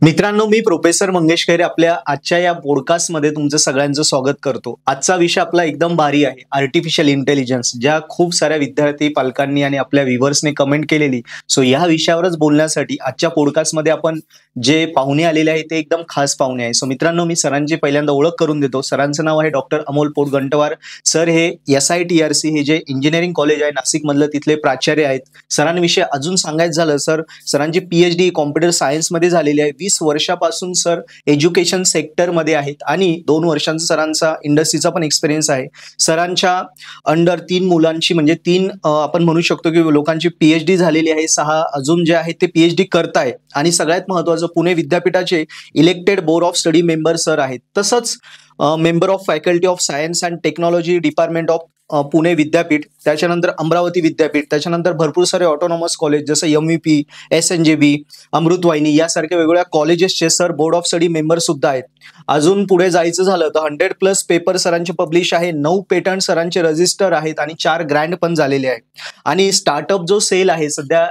मित्रांनो, मी प्रोफेसर मंगेश खैरे आपल्या आजच्या या पॉडकास्टमध्ये तुमचं सगळ्यांचं स्वागत करतो. आजचा विषय आपला एकदम भारी आहे, आर्टिफिशियल इंटेलिजन्स. ज्या खूप साऱ्या विद्यार्थी पालकांनी आणि आपल्या व्ह्युअर्सने कमेंट केलेली. सो या विषयावरच बोलण्यासाठी आजच्या पॉडकास्टमध्ये आपण जे पाहुणे आलेले आहेत ते एकदम खास पाहुणे आहे. सो मित्रांनो, मी सरांची पहिल्यांदा ओळख करून देतो. सरांचं नाव आहे डॉक्टर अमोल पोटगंटवार. सर हे SITRC हे जे इंजिनिअरिंग कॉलेज आहे नाशिकमधलं तिथले प्राचार्य आहेत. सरांविषयी अजून सांगायचं झालं सरांची PhD कॉम्प्युटर सायन्समध्ये झालेली आहे. 20 वर्षापासून सर एज्युकेशन सेक्टरमध्ये आहेत आणि 2 वर्षांचा सरांचा इंडस्ट्रीचा पण एक्सपिरियन्स आहे. सरांच्या अंडर 3 मुलांची म्हणजे 3 आपण म्हणू शकतो की लोकांची PhD झालेली आहे. 6 अजून जे आहेत ते PhD करताय आणि सगळ्यात महत्त्वाचं पुणे विद्यापीठाचे elected board of study member sir आहेत. तसंच member of faculty of science and technology department of Pune विद्यापीठ, त्याच्यानंतर अमरावती विद्यापीठ, त्याच्यानंतर भरपूर सारे ऑटोनॉमस कॉलेज जसं MEP, SNJB, अमृतवाहिनी यासारख्या वेगवेगळ्या कॉलेजेसचे sir board of study member सुद्धा आहेत. अजून पुढे जायचं झालं तर 100+ पेपर सरांचे पब्लिश आहे, 9 पेटंट सरांचे रजिस्टर आहेत आणि 4 ग्रँड पण झालेले आहेत. आणि स्टार्टअप जो सेल आहे सध्या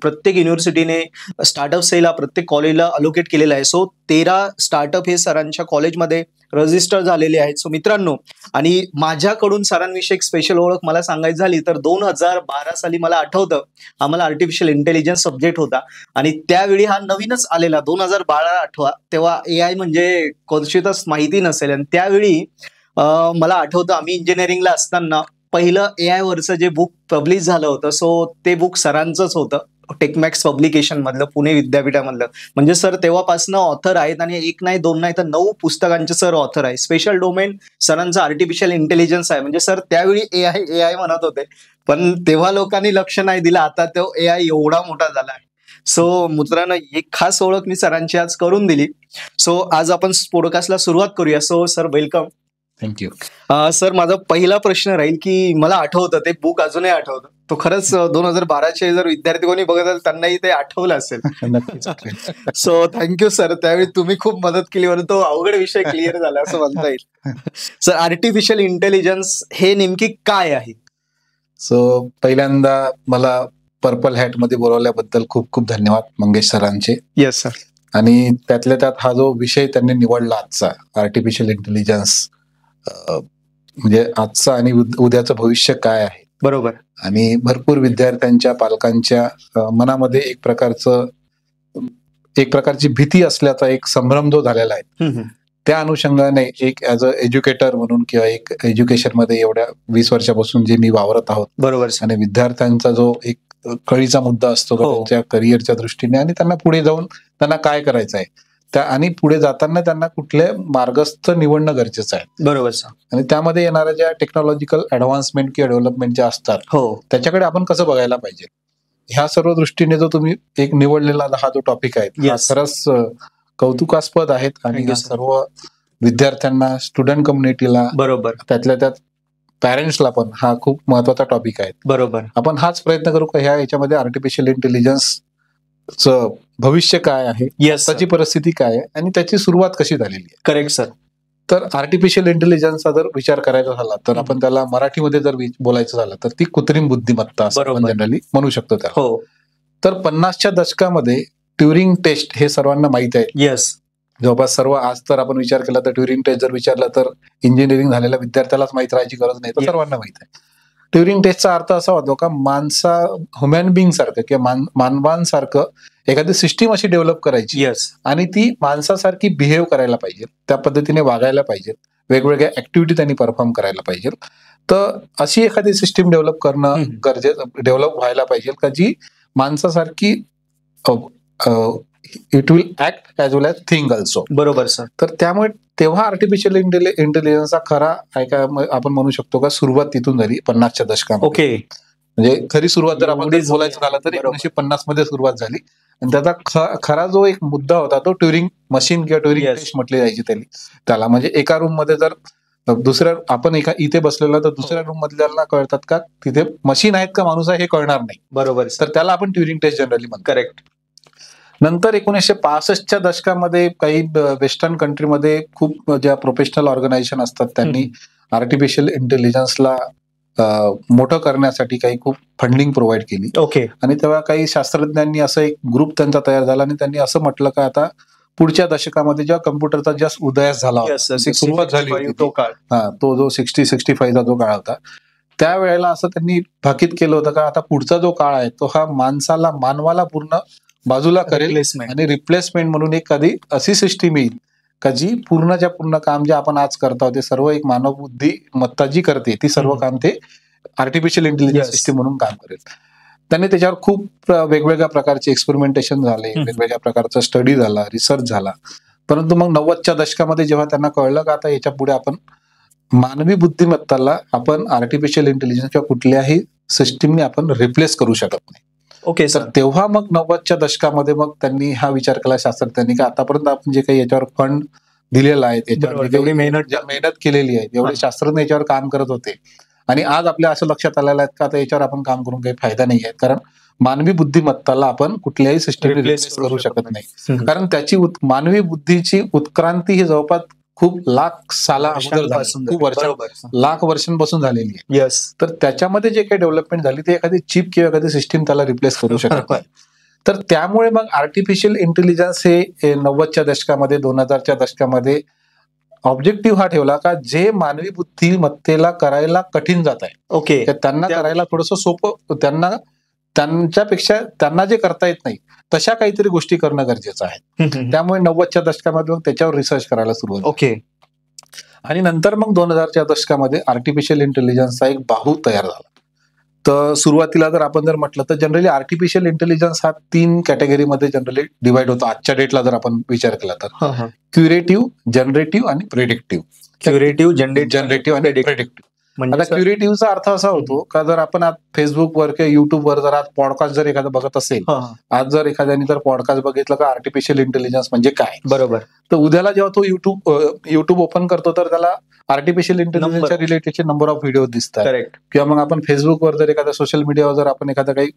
प्रत्येक युनिव्हर्सिटीने स्टार्टअप सेल हा प्रत्येक कॉलेजला अलोकेट केलेला आहे. सो 13 स्टार्टअप हे सरांच्या कॉलेजमध्ये रजिस्टर झालेले आहेत. सो मित्रांनो, आणि माझ्याकडून सरांविषयी एक स्पेशल ओळख मला सांगायची झाली तर 2012 साली मला आठवतं आम्हाला आर्टिफिशियल इंटेलिजन्स सब्जेक्ट होता आणि त्यावेळी हा नवीनच आलेला 2012 आठवा, तेव्हा AI म्हणजे क्वचितच माहिती नसेल. आणि त्यावेळी मला आठवतं आम्ही इंजिनिअरिंगला असताना पहिलं AI वरचं जे बुक पब्लिश झालं होतं सो ते बुक सरांचंच होतं, टेकमॅक्स पब्लिकेशन मधलं पुणे विद्यापीठामधलं. म्हणजे सर तेव्हापासून ऑथर आहेत आणि 1 नाही 2 नाही तर 9 पुस्तकांचे सर ऑथर आहे. स्पेशल डोमेन सरांचं आर्टिफिशियल इंटेलिजन्स आहे. म्हणजे सर त्यावेळी AI म्हणत होते पण तेव्हा लोकांनी लक्ष नाही दिलं, आता तो AI एवढा मोठा झाला आहे. सो मित्रांनो, एक खास ओळख मी सरांची आज करून दिली. सो आज आपण पॉडकास्टला सुरुवात करूया. So sir welcome. Thank you. Sir माझा पहिला प्रश्न राहील की मला आठवतं ते बुक अजूनही आठवतं, तो खरंच 2012चे जर विद्यार्थी कोणी बघत असेल त्यांनाही ते आठवलं असेल. सो थँक्यू सर, त्यावेळी तुम्ही खूप मदत केली म्हणून तो अवघड विषय क्लिअर झाला असं म्हणता येईल. सर आर्टिफिशियल इंटेलिजन्स हे नेमकी काय आहे? सो पहिल्यांदा मला पर्पल हॅट मध्ये बोलवल्याबद्दल खूप खूप धन्यवाद मंगेश सरांचे. Yes sir. आणि त्यातल्या त्यात हा जो विषय त्यांनी निवडला आजचा आर्टिफिशियल इंटेलिजन्स, म्हणजे आजचं आणि उद्याचं भविष्य काय आहे. बरोबर. आणि भरपूर विद्यार्थ्यांच्या पालकांच्या मनामध्ये एक प्रकारची भीती असल्याचा एक संभ्रम जो झालेला आहे. त्या अनुषंगाने एक ऍज अ एज्युकेटर म्हणून किंवा एक एज्युकेशन मध्ये एवढ्या 20 वर्षापासून जे मी वावरत आहोत. बरोबर. आणि विद्यार्थ्यांचा जो एक कळीचा मुद्दा असतो त्यांच्या करिअरच्या दृष्टीने आणि त्यांना पुढे जाऊन त्यांना काय करायचं आहे त्या आणि पुढे जाताना त्यांना कुठले मार्गस्थ निवडणं गरजेचं आहे. बरोबर सर. आणि त्यामध्ये येणाऱ्या ज्या टेक्नॉलॉजिकल ऍडव्हान्समेंट किंवा डेव्हलपमेंट ज्या असतात त्याच्याकडे आपण कसं बघायला पाहिजे, ह्या सर्व दृष्टीने जो तुम्ही एक निवडलेला हा जो टॉपिक आहे हा खरंच कौतुकास्पद आहेत. आणि या सर्व विद्यार्थ्यांना, स्टुडंट कम्युनिटीला, बरोबर, त्यातल्या त्यात पॅरेंट्सला पण हा खूप महत्वाचा टॉपिक आहे. बरोबर. आपण हाच प्रयत्न करू का याच्यामध्ये आर्टिफिशियल इंटेलिजन्स भविष्य काय आहे, त्याची परिस्थिती काय आहे आणि त्याची सुरुवात कशी झालेली आहे. Correct sir. तर आर्टिफिशियल इंटेलिजन्सचा जर विचार करायचा झाला तर आपण त्याला मराठीमध्ये जर बोलायचं झालं तर ती कृत्रिम बुद्धिमत्ता असं आपण जनरली म्हणू शकतो त्याला. तर 50च्या दशकामध्ये ट्युरिंग टेस्ट हे सर्वांना माहित आहे. येस. जवळपास सर्व, आज तर आपण विचार केला तर ट्युरिंग टेस्ट जर विचारला तर इंजिनिअरिंग झालेल्या विद्यार्थ्यालाच माहित राहायची गरज नाही, तर सर्वांना माहित आहे. ट्युरिंग टेस्टचा अर्थ असा होतो का ह्युमन बिंग सारखं किंवा मानवांसारखं एखादी सिस्टीम अशी डेव्हलप करायची आणि ती माणसासारखी बिहेव करायला पाहिजे, त्या पद्धतीने वागायला पाहिजे, वेगवेगळ्या ऍक्टिव्हिटी त्यांनी परफॉर्म करायला पाहिजे. तर अशी एखादी सिस्टीम डेव्हलप करणं डेव्हलप व्हायला पाहिजे का जी माणसासारखी it will act as well as think also. बरोबर सर. तर त्यामुळे तेव्हा आर्टिफिशियल इंटेलिजन्सचा खरा आपण म्हणू शकतो का सुरुवात तिथून झाली 50च्या दशकामध्ये. ओके. म्हणजे खरी सुरुवात जर आपण बोलायचं झालं तर 1950 मध्ये सुरुवात झाली. आणि त्याचा खरा जो एक मुद्दा होता तो ट्युरिंग मशीन किंवा ट्युरिंग टेस्ट म्हटली जायची त्याला. म्हणजे एका रूम मध्ये जर दुसऱ्या आपण इथे बसलेला तर दुसऱ्या रूम मधल्याला कळतात का तिथे मशीन आहेत का माणूस आहे हे कळणार नाही. बरोबर. तर त्याला आपण ट्युरिंग टेस्ट जनरली म्हणतो. करेक्ट. नंतर 1965च्या दशकामध्ये काही वेस्टर्न कंट्रीमध्ये खूप ज्या प्रोफेशनल ऑर्गनायझेशन असतात त्यांनी आर्टिफिशियल इंटेलिजन्सला मोठं करण्यासाठी काही खूप फंडिंग प्रोव्हाइड केली. ओके. आणि तेव्हा काही शास्त्रज्ञांनी असं एक ग्रुप त्यांचा तयार झाला आणि त्यांनी असं म्हटलं का आता पुढच्या दशकामध्ये जेव्हा कम्प्युटरचा जास्त उदयास झाला होता, सुरुवात झाली होती तो काळ. तो जो 60-65चा जो काळ होता, त्यावेळेला असं त्यांनी भाकीत केलं होतं का आता पुढचा जो काळ आहे तो हा मानवाला पूर्ण बाजूला करेल आणि रिप्लेसमेंट म्हणून एक कधी अशी सिस्टीम येईल का जी पूर्णच्या पूर्ण काम जे आपण आज करतो ते सर्व एक मानव बुद्धिमत्ता जी करते ती सर्व काम ते आर्टिफिशियल इंटेलिजन्स सिस्टीम म्हणून काम करेल. त्यांनी त्याच्यावर खूप वेगवेगळ्या प्रकारचे एक्सपेरिमेंटेशन झाले, वेगवेगळ्या प्रकारचा स्टडी झाला, रिसर्च झाला. परंतु मग 90च्या दशकामध्ये जेव्हा त्यांना कळलं का आता याच्या पुढे आपण मानवी बुद्धिमत्ताला आपण आर्टिफिशियल इंटेलिजन्स किंवा कुठल्याही सिस्टीमने आपण रिप्लेस करू शकत नाही. ओके तर तेव्हा मग 90च्या दशकामध्ये मग त्यांनी हा विचार केला शास्त्रज्ञांनी की आतापर्यंत आपण जे काही याच्यावर फंड दिलेला आहे, त्याच्यावर मेहनत केलेली आहे, एवढे शास्त्रज्ञ याच्यावर काम करत होते आणि आज आपल्या असं लक्षात आलेलं आहे का आता याच्यावर आपण काम करून काही फायदा नाही आहे, कारण मानवी बुद्धिमत्ताला आपण कुठल्याही सिस्टीम रिप्लेस करू शकत नाही. कारण त्याची मानवी बुद्धीची उत्क्रांती ही जवळपास खूप लाख साला अगोदर खूप लाख वर्षांपासून झालेली आहे. यस. तर त्याच्यामध्ये जे काही डेव्हलपमेंट झाली ते एखादी चिप किंवा एखादी सिस्टीम त्याला रिप्लेस करू शकत नाही. तर त्यामुळे मग आर्टिफिशियल इंटेलिजन्स हे 90च्या दशकामध्ये 2000च्या दशकामध्ये ऑब्जेक्टिव्ह हा ठेवला का जे मानवी बुद्धिमत्तेला करायला कठीण जात आहे, ओके, त्यांना करायला थोडंसं सोपं, त्यांच्यापेक्षा त्यांना जे करता येत नाही तशा काहीतरी गोष्टी करणं गरजेचं आहे. त्यामुळे 90च्या दशकामध्ये त्याच्यावर रिसर्च करायला सुरुवात. ओके. आणि नंतर मग 2000च्या दशकामध्ये आर्टिफिशियल इंटेलिजन्सचा एक बाहू तयार झाला. तर सुरुवातीला जर म्हटलं तर जनरली आर्टिफिशियल इंटेलिजन्स हा 3 कॅटेगरीमध्ये जनरली डिवाइड होतो आजच्या डेटला जर आपण विचार केला तर. क्युरेटिव्ह, जनरेटिव्ह आणि प्रेडिक्टिव्ह. जनरेटिव्ह आणि प्रेडिक्टिव्ह. आता क्युरेटिव्हचा अर्थ असा होतो का जर आपण आज फेसबुकवर किंवा युट्यूबवर जर आज पॉडकास्ट जर एखादा बघत असेल, आज जर एखाद्याने जर पॉडकास्ट बघितलं का आर्टिफिशियल इंटेलिजन्स म्हणजे काय, बरोबर, तर उद्याला जेव्हा तो युट्यूब ओपन करतो तर त्याला आर्टिफिशियल इंटेलिजन्सच्या रिलेटेडचे नंबर ऑफ व्हिडिओ दिसतात. किंवा मग आपण फेसबुकवर जर एखाद्या सोशल मीडियावर जर आपण एखादा काही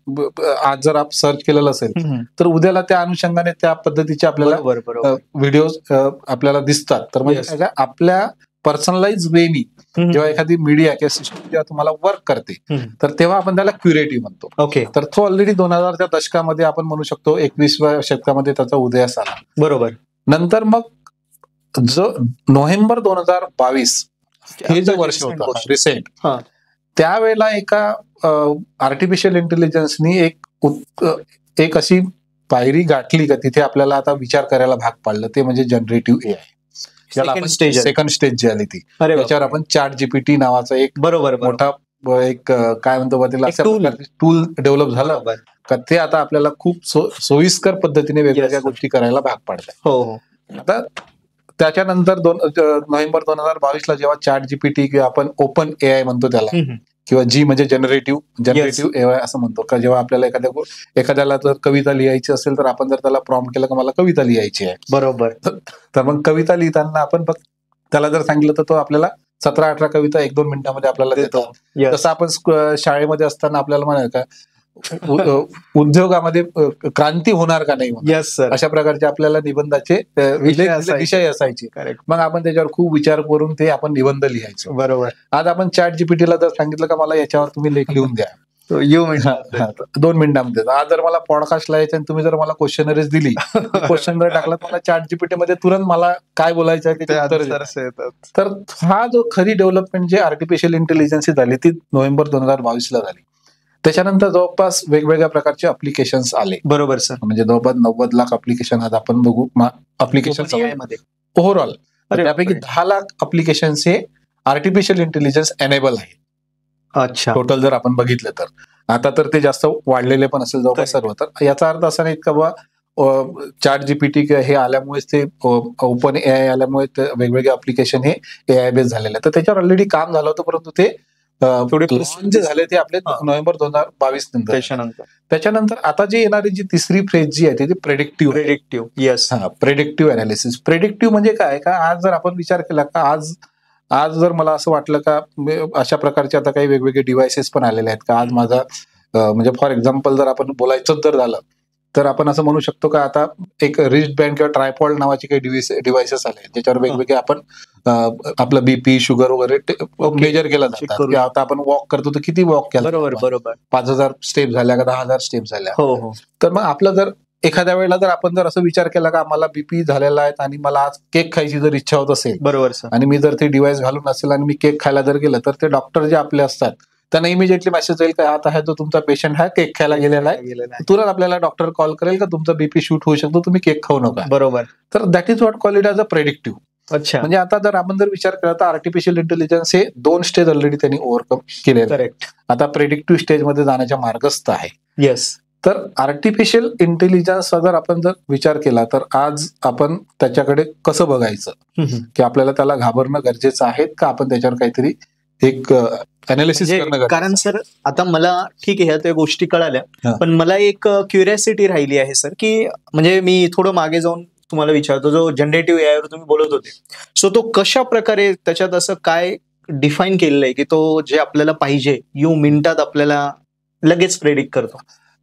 आज जर आप सर्च केलेलं असेल तर उद्याला त्या अनुषंगाने त्या पद्धतीचे आपल्याला व्हिडिओ आपल्याला दिसतात. तर म्हणजे आपल्या पर्सनलाइज वेनी जेव्हा एखादी मीडिया किंवा सिस्टम जेव्हा तुम्हाला वर्क करते तर तेव्हा आपण त्याला क्युरेटिव्ह म्हणतो. ओके. तर तो ऑलरेडी 2000च्या दशकामध्ये आपण म्हणू शकतो 21व्या शतकामध्ये त्याचा उदयास आला. बरोबर. नंतर मग जो नोव्हेंबर 2022 हे जे वर्ष होतं रिसेंट, त्यावेळेला एका आर्टिफिशियल इंटेलिजन्सनी एक अशी पायरी गाठली का तिथे आपल्याला आता विचार करायला भाग पाडलं, ते म्हणजे जनरेटिव्ह एआय. सेकंड स्टेज जी आली ती, त्याच्यावर आपण ChatGPT नावाचा एक मोठा एक काय म्हणतो त्याला टूल डेव्हलप झालं का ते आता आपल्याला खूप सोयीस्कर पद्धतीने वेगवेगळ्या गोष्टी करायला भाग पाडतात. आता त्याच्यानंतर नोव्हेंबर 2022ला जेव्हा ChatGPT किंवा आपण ओपन एआय म्हणतो त्याला, किंवा जी म्हणजे जनरेटिव्ह एआय असं म्हणतो का, जेव्हा आपल्याला एखाद्याला जर कविता लिहायची असेल तर आपण जर त्याला प्रॉम्प्ट केलं की मला कविता लिहायची आहे, बरोबर, तर मग कविता लिहिताना आपण त्याला जर सांगितलं तर तो आपल्याला 17-18 कविता 1-2 मिनिटांमध्ये आपल्याला देतो. जसं आपण शाळेमध्ये असताना आपल्याला म्हणाल का उद्योगामध्ये क्रांती होणार का नाही, अशा प्रकारचे आपल्याला निबंधाचे विषय असायचे. मग आपण त्याच्यावर खूप विचार करून ते आपण निबंध लिहायचो. बरोबर. आज आपण ChatGPTला जर सांगितलं का मला याच्यावर तुम्ही लेख लिहून द्या, 2 मिनिटांमध्ये. आज जर मला पॉडकास्ट लिहायचं आणि तुम्ही जर मला क्वेश्चनरीज दिली, क्वेश्चनरी टाकला तर मला ChatGPT मध्ये तुरंत मला काय बोलायचं आहे ते उत्तर येतात. तर हा जो खरी डेव्हलपमेंट जे आर्टिफिशियल इंटेलिजन्स झाली ती नोव्हेंबर 2022ला झाली. त्याच्यानंतर जवळपास वेगवेगळ्या प्रकारचे अप्लिकेशन्स आले. बरोबर सर. म्हणजे जवळपास 90 लाख अप्लिकेशन आज आपण बघू अप्लिकेशन ओव्हरऑल. त्यापैकी 10 लाख अप्लिकेशन्स हे आर्टिफिशियल इंटेलिजन्स एनेबल आहे. अच्छा. टोटल जर आपण बघितलं तर आता तर ते जास्त वाढलेले पण असेल जवळपास सर्व. तर याचा अर्थ असा नाही का बाबा ChatGPT हे आल्यामुळेच ते ओपन एआय आल्यामुळे वेगवेगळे अप्लिकेशन हे एआय बेस झालेले. तर त्याच्यावर ऑलरेडी काम झालं होतं, परंतु ते थोडे जे झाले ते आपले नोव्हेंबर 2022 नंतर. त्याच्यानंतर आता जी येणारी जी तिसरी फेज जी आहे ती predictive. Yes. Predictive analysis. Predictive म्हणजे काय का, आज जर आपण विचार केला का आज जर मला असं वाटलं का अशा प्रकारचे आता काही वेगवेगळे डिव्हायसेस पण आलेले आहेत का, आज माझा म्हणजे फॉर एक्झाम्पल जर आपण बोलायचं जर झालं तर आपण असं म्हणू शकतो का आता एक रिस्ट बँड किंवा ट्रायपॉड नावाचे काही डिव्हायसेस आले ज्याच्यावर वेगवेगळे आपण आपलं बीपी शुगर वगैरे मेजर केला जातात. आता आपण वॉक करतो तर किती वॉक केला, बरोबर 5000 स्टेप झाल्या का 10,000 स्टेप झाल्या. हो. तर मग आपलं जर एखाद्या वेळेला जर आपण जर असं विचार केला का मला बीपी झालेला आहे आणि मला आज केक खायची जर इच्छा होत असेल, बरोबर सर. आणि मी जर ते डिव्हाइस घालून असेल आणि मी केक खायला जर गेलं, तर ते डॉक्टर जे आपले असतात त्यांना इमिजिएटली मेसेज येईल का आता आहे जो तुमचा पेशंट हा केक खायला गेलेला आहे, तुरंत आपल्याला डॉक्टर कॉल करेल का तुमचा बीपी शूट होऊ शकतो, तुम्ही केक खाऊ नका. बरोबर. तर that is what call it as a predictive. अच्छा. म्हणजे आता जर आपण जर विचार केला तर आर्टिफिशियल इंटेलिजन्स हे 2 स्टेज ऑलरेडी त्यांनी ओव्हरकम केले. करेक्ट. आता प्रेडिक्टिव्ह स्टेज मध्ये जाण्याच्या मार्गस्थ आहे. येस. तर आर्टिफिशियल इंटेलिजन्सचा जर आपण जर विचार केला तर आज आपण त्याच्याकडे कसं बघायचं, की आपल्याला त्याला घाबरणं गरजेचं आहे का आपण त्याच्यावर काहीतरी एक अनालिसिस करणं. कारण सर आता मला ठीक आहे ह्या त्या गोष्टी कळाल्या, पण मला एक क्युरियोसिटी राहिली आहे सर, की म्हणजे मी थोडं मागे जाऊन तुम्हाला विचारतो, जो जनरेटिव्ह एआय वर तुम्ही बोलत होते, सो तो कशा प्रकारे त्याच्यात असं काय डिफाईन केलेलं आहे की तो जे आपल्याला पाहिजे मिनिटात आपल्याला लगेच प्रेडिक्ट करतो.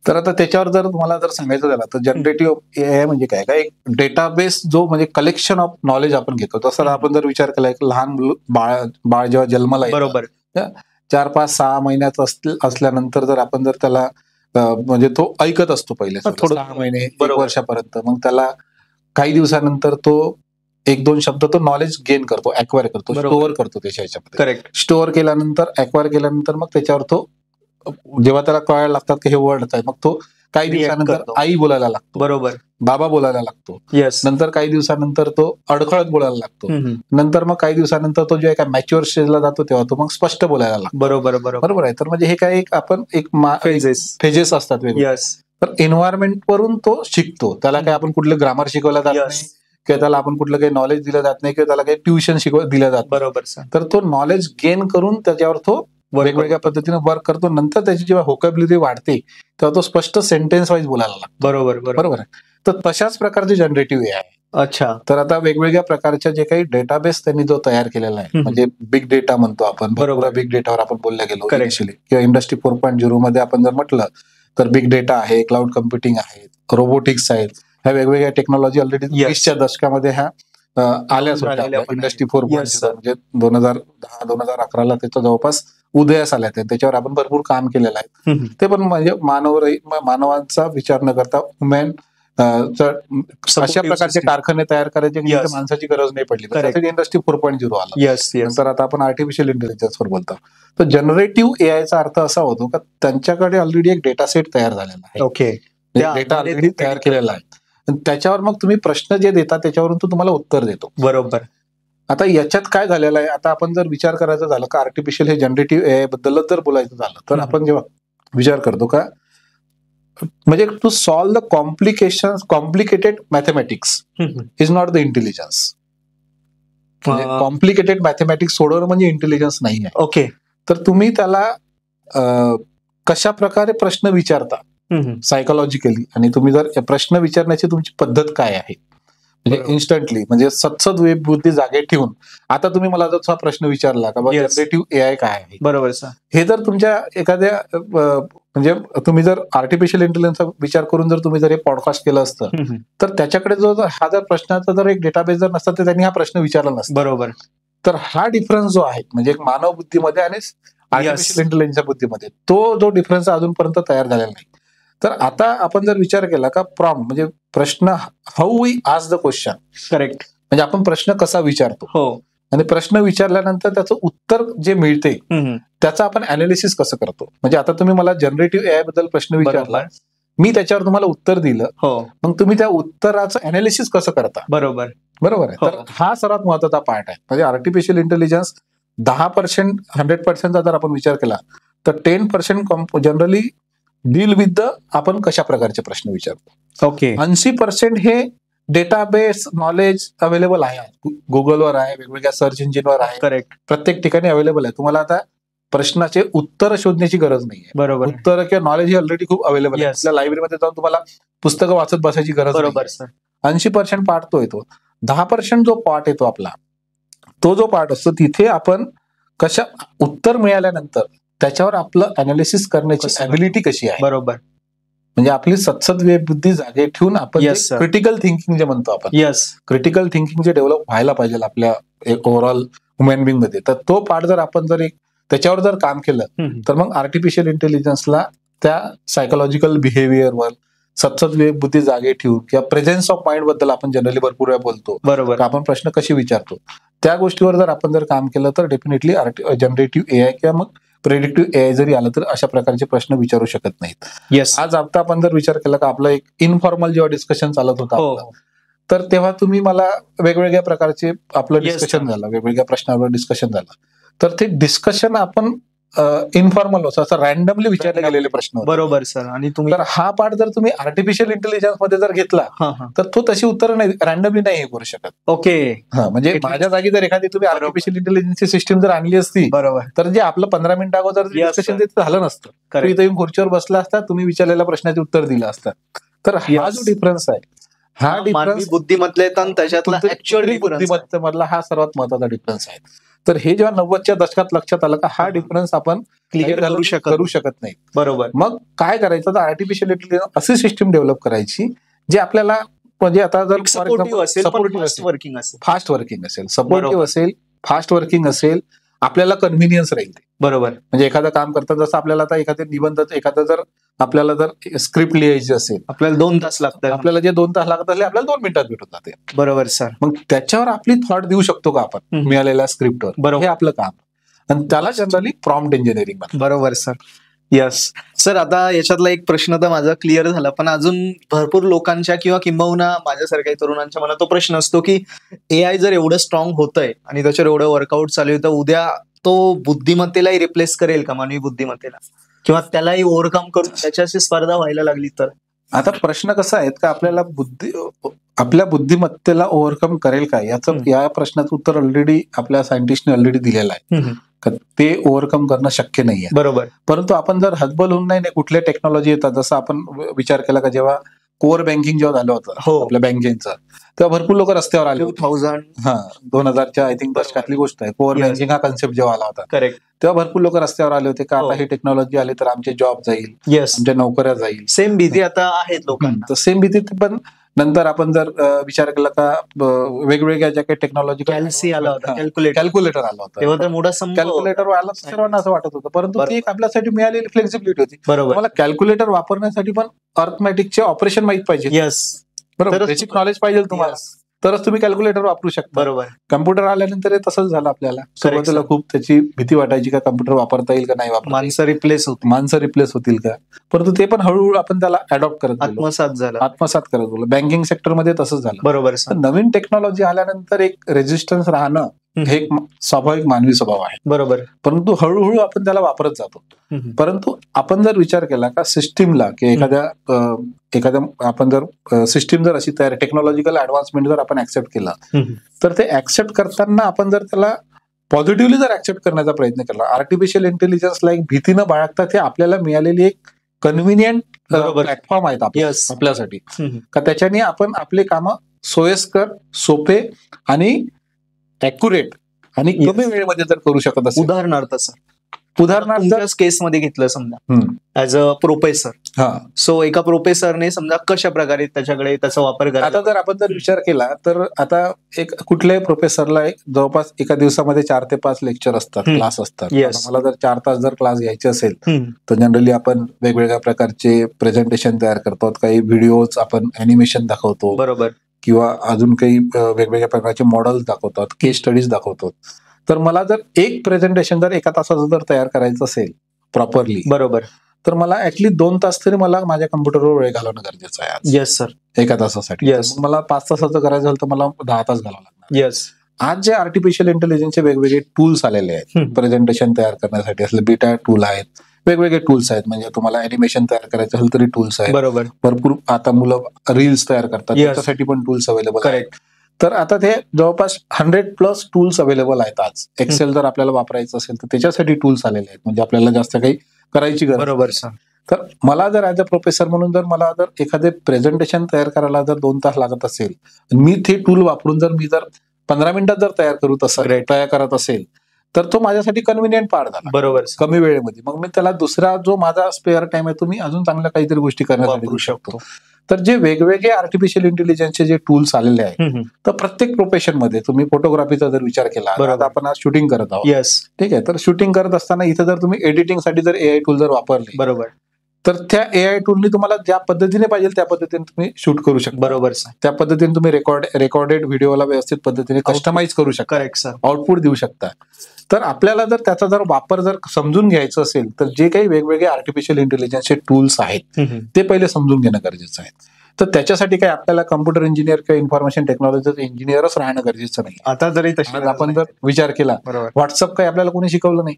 तर आता त्याच्यावर जर तुम्हाला जर सांगायचं झालं तर जनरेटिव्ह एआय म्हणजे काय, एक डेटाबेस जो म्हणजे कलेक्शन ऑफ नॉलेज आपण घेतो. तसं आपण जर विचार केला, एक लहान बाळ जेव्हा जन्माला येतं, बरोबर 4, 5, 6 महिन्याचा असल्यानंतर जर आपण जर त्याला म्हणजे तो ऐकत असतो पहिले 6 महिने 1 वर्षापर्यंत, मग त्याला काही दिवसानंतर तो 1-2 शब्द तो नॉलेज गेन करतो, अक्वायर करतो, स्टोअर करतो त्याच्या ह्याच्यामध्ये. करेक्ट. स्टोअर केल्यानंतर अक्वायर केल्यानंतर मग त्याच्यावर तो जेव्हा त्याला कळायला लागतात की हे वर्ड आहे, मग तो काही दिवसानंतर आई बोलायला लागतो, बरोबर, बाबा बोलायला लागतो. येस. नंतर काही दिवसानंतर तो अडखळत बोलायला लागतो. नंतर मग काही दिवसानंतर तो जेव्हा मॅच्युअर स्टेजला जातो तेव्हा तो मग स्पष्ट बोलायला लागतो. बरोबर बरोबर बरोबर आहे. तर म्हणजे हे काय एक आपण एक फेजेस असतात वेगळे. येस. तर एन्व्हायरमेंट वरून तो शिकतो. त्याला काय आपण कुठलं ग्रामर शिकवलं जात नाही, किंवा त्याला आपण कुठलं काही नॉलेज दिलं जात नाही, किंवा त्याला काही ट्युशन दिलं जात. बरोबर. तर तो नॉलेज गेन करून त्याच्यावर तो वेगवेगळ्या पद्धतीने वर्क करतो. नंतर त्याची जेव्हा व्होकॅब्युलरी वाढते तेव्हा तो स्पष्ट सेंटेन्स वाईज बोलायला लागतो. बरोबर बरोबर आहे. तर तशाच प्रकारचे जनरेटिव्ह एआय. अच्छा. तर आता वेगवेगळ्या प्रकारच्या जे काही डेटाबेस त्यांनी जो तयार केलेला आहे, म्हणजे बिग डेटा म्हणतो आपण, बरोबर, बिग डेटावर आपण बोलल्या गेलो इनिशियली, किंवा इंडस्ट्री 4.0 मध्ये आपण जर म्हटलं तर बिग डेटा आहे, क्लाउड कम्प्युटिंग आहे, रोबोटिक्स आहेत. ह्या वेगवेगळ्या टेक्नॉलॉजी ऑलरेडी 20च्या दशकामध्ये ह्या आल्याच होत्या. इंडस्ट्री 4.0 म्हणजे 2010-2011ला त्याचा जवळपास उदयास आल्या. त्याच्यावर आपण भरपूर काम केलेलं आहे. ते पण म्हणजे मानवांचा विचार न करता ह्युमन अशा प्रकारचे कारखाने तयार करायचे की माणसाची गरज नाही पडली. त्यासाठी इंडस्ट्री 4.0 आला. नंतर आता आपण आर्टिफिशियल इंटेलिजन्स वर बोलतो. तर जनरेटिव्ह एआयचा अर्थ असा होतो का त्यांच्याकडे ऑलरेडी एक डेटा सेट तयार झालेला आहे. ओके. डेटा ऑलरेडी तयार केलेला आहे. त्याच्यावर मग तुम्ही प्रश्न जे देता त्याच्यावरून तो तुम्हाला उत्तर देतो. बरोबर. आता याच्यात काय झालेलं आहे, आता आपण जर विचार करायचं झालं का आर्टिफिशियल हे जनरेटिव्ह एआय बद्दलच जर बोलायचं झालं तर आपण जेव्हा विचार करतो का म्हणजे to solve the complicated mathematics is not the intelligence. Complicated mathematics सोडवणं म्हणजे इंटेलिजन्स नाही आहे. ओके. तर तुम्ही त्याला कशा प्रकारे प्रश्न विचारता सायकोलॉजिकली, आणि तुम्ही जर प्रश्न विचारण्याची तुमची पद्धत काय आहे, म्हणजे इन्स्टंटली म्हणजे सत्सद बुद्धी जागे ठेवून. आता तुम्ही मला जर हा प्रश्न विचारला का जनरेटिव्ह एआय काय आहे, बरोबर, हे जर तुमच्या एखाद्या म्हणजे तुम्ही जर आर्टिफिशियल इंटेलिजन्सचा विचार करून जर तुम्ही जर हे पॉडकास्ट केलं असतं तर त्याच्याकडे जो हा जर प्रश्नाचा जर एक डेटाबेस जर नसता तर त्यांनी हा प्रश्न विचारला नसता. बरोबर. तर हा डिफरन्स जो आहे म्हणजे एक मानव बुद्धीमध्ये आणि आर्टिफिशियल इंटेलिजन्सच्या बुद्धीमध्ये, तो जो डिफरन्स अजूनपर्यंत तयार झालेला नाही. तर आता आपण जर विचार केला का प्रॉम्प्ट म्हणजे प्रश्न, how we ask the question, correct, म्हणजे आपण प्रश्न कसा विचारतो, हो, आणि प्रश्न विचारल्यानंतर त्याचं उत्तर जे मिळते त्याचं आपण अनालिसिस कसं करतो. म्हणजे आता तुम्ही मला जनरेटिव्ह एआय बद्दल प्रश्न विचारला, मी त्याच्यावर तुम्हाला उत्तर दिलं, हो, मग तुम्ही त्या उत्तराचं अनालिसिस कसं करता. बरोबर बरोबर आहे. तर हा सर्वात महत्वाचा पार्ट आहे. म्हणजे आर्टिफिशियल इंटेलिजन्स 10% 100%चा जर आपण विचार केला तर 10% जनरली डील विथ द आपण कशा प्रकारचे प्रश्न विचारतो. ओके. 80% हे डेटाबेस नॉलेज अवेलेबल आहे, गुगलवर आहे, वेगवेगळ्या सर्च इंजिनवर आहे, करेक्ट, प्रत्येक ठिकाणी अवेलेबल आहे. तुम्हाला आता प्रश्नाचे उत्तर शोधण्याची गरज नाहीये. बरोबर. उत्तर किंवा नॉलेज हे ऑलरेडी खूप अवेलेबल आहे. आपल्या लायब्ररीमध्ये जाऊन तुम्हाला पुस्तकं वाचत बसायची गरज नाही. बरोबर सर. 80% पार्ट तो येतो. 10% जो पार्ट येतो आपला, तो जो पार्ट असतो तिथे आपण कशा उत्तर मिळाल्यानंतर त्याच्यावर आपलं अनालिसिस करण्याची ॲबिलिटी कशी आहे. बरोबर. म्हणजे आपली सत्सद बुद्धी जागे ठेवून आपण क्रिटिकल थिंकिंग जे म्हणतो आपण, क्रिटिकल थिंकिंग जे डेव्हलप व्हायला पाहिजे आपल्या ओव्हरऑल ह्युमन बिंग मध्ये, तर तो पार्ट जर आपण जर एक त्याच्यावर जर काम केलं तर मग आर्टिफिशियल इंटेलिजन्सला त्या सायकोलॉजिकल बिहेवियरवर, सतत बुद्धी जागे ठेवून किंवा प्रेझेन्स ऑफ माइंड बद्दल आपण जनरली भरपूर वेळा बोलतो, बरोबर. आपण प्रश्न कसे विचारतो, त्या गोष्टीवर जर आपण जर काम केलं तर डेफिनेटली जनरेटिव्ह एआय किंवा मग प्रेडिक्टिव्ह एआय जरी आलं तर अशा प्रकारचे प्रश्न विचारू शकत नाहीत. येस. आज आता आपण जर विचार केला का आपलं एक इनफॉर्मल जेव्हा डिस्कशन चालत होतं आपलं, तर तेव्हा तुम्ही मला वेगवेगळ्या प्रकारचे आपलं डिस्कशन झालं, वेगवेगळ्या प्रश्नावर डिस्कशन झालं, तर ते डिस्कशन आपण इन्फॉर्मल होतं, असं रॅन्डमली विचारले गेलेले प्रश्न होते. बरोबर सर. आणि तुम्ही तर हा पार्ट जर तुम्ही आर्टिफिशियल इंटेलिजन्स मध्ये जर घेतला तर तो तशी उत्तर नाही, रॅन्डमली नाही करू शकत. ओके. म्हणजे माझ्या जागी जर एखादी तुम्ही आर्टिफिशियल इंटेलिजन्सची सिस्टीम जर आणली असती, बरोबर, तर जे आपलं 15 मिनिट अगोदर डिस्कशन झालं नसतं, तुम्ही इथे खुर्चीवर बसला असता, तुम्ही विचारलेल्या प्रश्नाचे उत्तर दिलं असतं. तर हा जो डिफरन्स आहे, हा डिफरन्स बुद्धिमत्तेत त्याच्यातला ऍक्च्युअली बुद्धिमत्तेमधला हा सर्वात महत्वाचा डिफरन्स आहे. तर हे जेव्हा 90च्या दशकात लक्षात आलं का हा डिफरन्स आपण क्लिअर करू शकत नाही, बरोबर, मग काय करायचं, तर आर्टिफिशियल इंटेलिजन्स अशी सिस्टीम डेव्हलप करायची जे आपल्याला, म्हणजे आता जर सपोर्टिव्ह असेल, वर्किंग असेल, फास्ट वर्किंग असेल, सपोर्टिव्ह असेल, फास्ट वर्किंग असेल, आपल्याला कन्व्हिनियन्स राहील. बरोबर. म्हणजे एखादं काम करतात, जसं आपल्याला आता एखादं निबंध, एखादं जर आपल्याला जर स्क्रिप्ट लिहायची असेल, आपल्याला 2 तास लागतात, आपल्याला जे 2 तास लागतात ते आपल्याला 2 मिनिटात भेटून जाते. बरोबर सर. मग त्याच्यावर आपली थॉट देऊ शकतो का आपण मिळालेल्या स्क्रिप्टवर, बरोबर, हे आपलं काम. आणि त्याला जनरली प्रॉम्प्ट इंजिनिअरिंग म्हणतात. बरोबर सर. Yes sir. आता याच्यातला एक प्रश्न तर माझा क्लिअर झाला, पण अजून भरपूर लोकांच्या किंवा किंबहुना माझ्यासारख्या तरुणांच्या मनात तो प्रश्न असतो की एआय जर एवढं स्ट्रॉंग होतंय आणि त्याच्यावर एवढं वर्कआउट चालू आहे, तर उद्या तो बुद्धिमत्तेलाही रिप्लेस करेल का, मानवी बुद्धिमत्तेला, किंवा त्यालाही ओव्हरकम करून त्याच्याशी स्पर्धा व्हायला लागली तर? आता प्रश्न कसा आहे का आपल्या बुद्धिमत्तेला ओव्हरकम करेल का, या प्रश्नाचं उत्तर ऑलरेडी आपल्या सायंटिस्टने ऑलरेडी दिलेलं आहे. ते ओव्हरकम करणं शक्य नाहीये. बरोबर. परंतु आपण जर हतबल होऊन नाही कुठल्या टेक्नॉलॉजी येतात, जसं आपण विचार केला का जेव्हा कोर बँकिंग जेव्हा झालं होतं आपल्या बँकिंगचं, तेव्हा भरपूर लोक रस्त्यावर आले. 2000च्या आय थिंक दशकातली गोष्ट आहे. कोर बँकिंग हा कन्सेप्ट जेव्हा आला होता, करेक्ट, तेव्हा भरपूर लोक रस्त्यावर आले होते का आता ही टेक्नॉलॉजी आली तर आमचे जॉब जाईल, आमच्या नोकऱ्या जाईल. सेम भीती आता आहेत लोकांना. तर सेम भीती, पण नंतर आपण जर विचार केला का वेगवेगळ्या ज्या काही टेक्नॉलॉजी, कॅल्क्युलेटर आला होता, तेव्हा तर मोठा कॅल्क्युलेटर आला, सर्वांना असं वाटत होतं, परंतु ती एक आपल्यासाठी मिळालेली फ्लेक्झिबिलिटी होती. बरोबर. मला कॅल्क्युलेटर वापरण्यासाठी पण अर्थमॅटिकचे ऑपरेशन माहित पाहिजे. यस. बरोबर. बेसिक नॉलेज पाहिजे तुम्हाला, तरच तुम्ही कॅल्क्युलेटर वापरू शकता. बरोबर. कम्प्युटर आल्यानंतर तसंच झालं. आपल्याला सुरुवातीला खूप त्याची भीती वाटायची का कम्प्युटर वापरता येईल का नाही, माणसं रिप्लेस होतील का, परंतु ते पण हळूहळू आपण त्याला अडॉप्ट करत आत्मसात करत गेलो. बँकिंग सेक्टरमध्ये तसंच झालं. बरोबर. नवीन टेक्नॉलॉजी आल्यानंतर एक रेजिस्टन्स राहणं हे एक स्वाभाविक मानवी स्वभाव आहे. बरोबर. परंतु हळूहळू आपण त्याला वापरत जातो. परंतु आपण जर विचार केला का सिस्टीमला की एखाद्या आपण जर सिस्टीम जर अशी तयार, टेक्नॉलॉजिकल ऍडव्हान्समेंट जर आपण ऍक्सेप्ट केला, तर ते ऍक्सेप्ट करताना आपण जर त्याला पॉझिटिव्हली जर ऍक्सेप्ट करण्याचा प्रयत्न केला, आर्टिफिशियल इंटेलिजन्सला एक भीती न बाळगता ते आपल्याला मिळालेली एक कन्व्हिनियंट प्लॅटफॉर्म आहेत आपल्यासाठी, का त्याच्याने आपण आपले कामं सोयीस्कर, सोपे आणि ऍक्युरेट आणि कमी वेळेमध्ये जर करू शकत असेल. उदाहरणार्थ केसमध्ये घेतलं समजा ऍज अ प्रोफेसर, सो एका प्रोफेसरने समजा कशा प्रकारे त्याच्याकडे त्याचा वापर करा. आता जर आपण जर विचार केला तर आता एक कुठल्याही प्रोफेसरला जवळपास एका दिवसामध्ये 4 ते 5 लेक्चर असतात, क्लास असतात. मला जर 4 तास जर क्लास घ्यायचे असेल तर जनरली आपण वेगवेगळ्या प्रकारचे प्रेझेंटेशन तयार करतो, काही व्हिडिओज आपण अॅनिमेशन दाखवतो, बरोबर, किंवा अजून काही वेगवेगळ्या प्रकारचे मॉडेल्स दाखवतात, केस स्टडीज दाखवतात. तर मला जर एक प्रेझेंटेशन जर एका तासाचं जर तयार करायचं असेल प्रॉपरली, बरोबर, तर मला ऍटलीस्ट 2 तास तरी मला माझ्या कम्प्युटरवर वेळ घालवणं गरजेचं आहे. Yes sir. एका तासासाठी. मला 5 तासाचं करायचं झालं तर मला 10 तास घालावं लागणार. येस. आज जे आर्टिफिशियल इंटेलिजन्सचे वेगवेगळे टूल्स आलेले आहेत प्रेझेंटेशन तयार करण्यासाठी, असले बीटा टूल आहेत, वेगवेगळे टूल्स आहेत. म्हणजे तुम्हाला अॅनिमेशन तयार करायचं असेल तरी टूल्स आहेत. बरोबर. भरपूर आता मुलं रील्स तयार करतात, त्याच्यासाठी पण टूल्स अवेलेबल आहेत. तर आता ते जवळपास 100+ टूल्स अवेलेबल आहेत आज. एक्सेल जर आपल्याला वापरायचं असेल तर त्याच्यासाठी टूल्स आलेले आहेत, म्हणजे आपल्याला जास्त काही करायची गरज. बरोबर. तर मला जर ऍज अ प्रोफेसर म्हणून जर मला जर एखादे प्रेझेंटेशन तयार करायला जर 2 तास लागत असेल, मी ते टूल वापरून जर मी जर 15 मिनिटात जर तयार करत असेल तर तो माझ्यासाठी कन्व्हिनियंट पार्ट झाला. बरोबर. कमी वेळेमध्ये मग मी त्याला दुसरा जो माझा स्पेअर टाइम आहे तो मी अजून चांगल्या काहीतरी गोष्टी करण्यासाठी देऊ शकतो. तर जे वेगवेगळे आर्टिफिशियल इंटेलिजन्सचे जे टूल्स आलेले आहेत, तर प्रत्येक प्रोफेशन मध्ये तुम्ही फोटोग्राफीचा जर विचार केला, आता आपण आज शूटिंग करत आहोत, ठीक आहे, तर शूटिंग करत असताना इथे जर तुम्ही एडिटिंगसाठी जर एआय टूल जर वापरले, बरोबर, तर त्या एआय टूलनी तुम्हाला ज्या पद्धतीने पाहिजे त्या पद्धतीने तुम्ही शूट करू शकता. बरोबर सर. त्या पद्धतीने तुम्ही रेकॉर्डेड व्हिडिओला व्यवस्थित पद्धतीने कस्टमाइज करू शकता, करेक्ट सर. आउटपुट देऊ शकता. तर आपल्याला जर त्याचा जर वापर जर समजून घ्यायचं असेल तर जे काही वेगवेगळे आर्टिफिशियल इंटेलिजन्सचे टूल्स आहेत ते पहिले समजून घेणं गरजेचं आहे. तर त्याच्यासाठी काय आपल्याला कम्प्युटर इंजिनियर किंवा इन्फॉर्मेशन टेक्नॉलॉजीचं इंजिनियरच राहणं गरजेचं नाही. आता जरी तशी आज आपण जर विचार केला, बरोबर, व्हॉट्सअप काही आपल्याला कोणी शिकवलं नाही,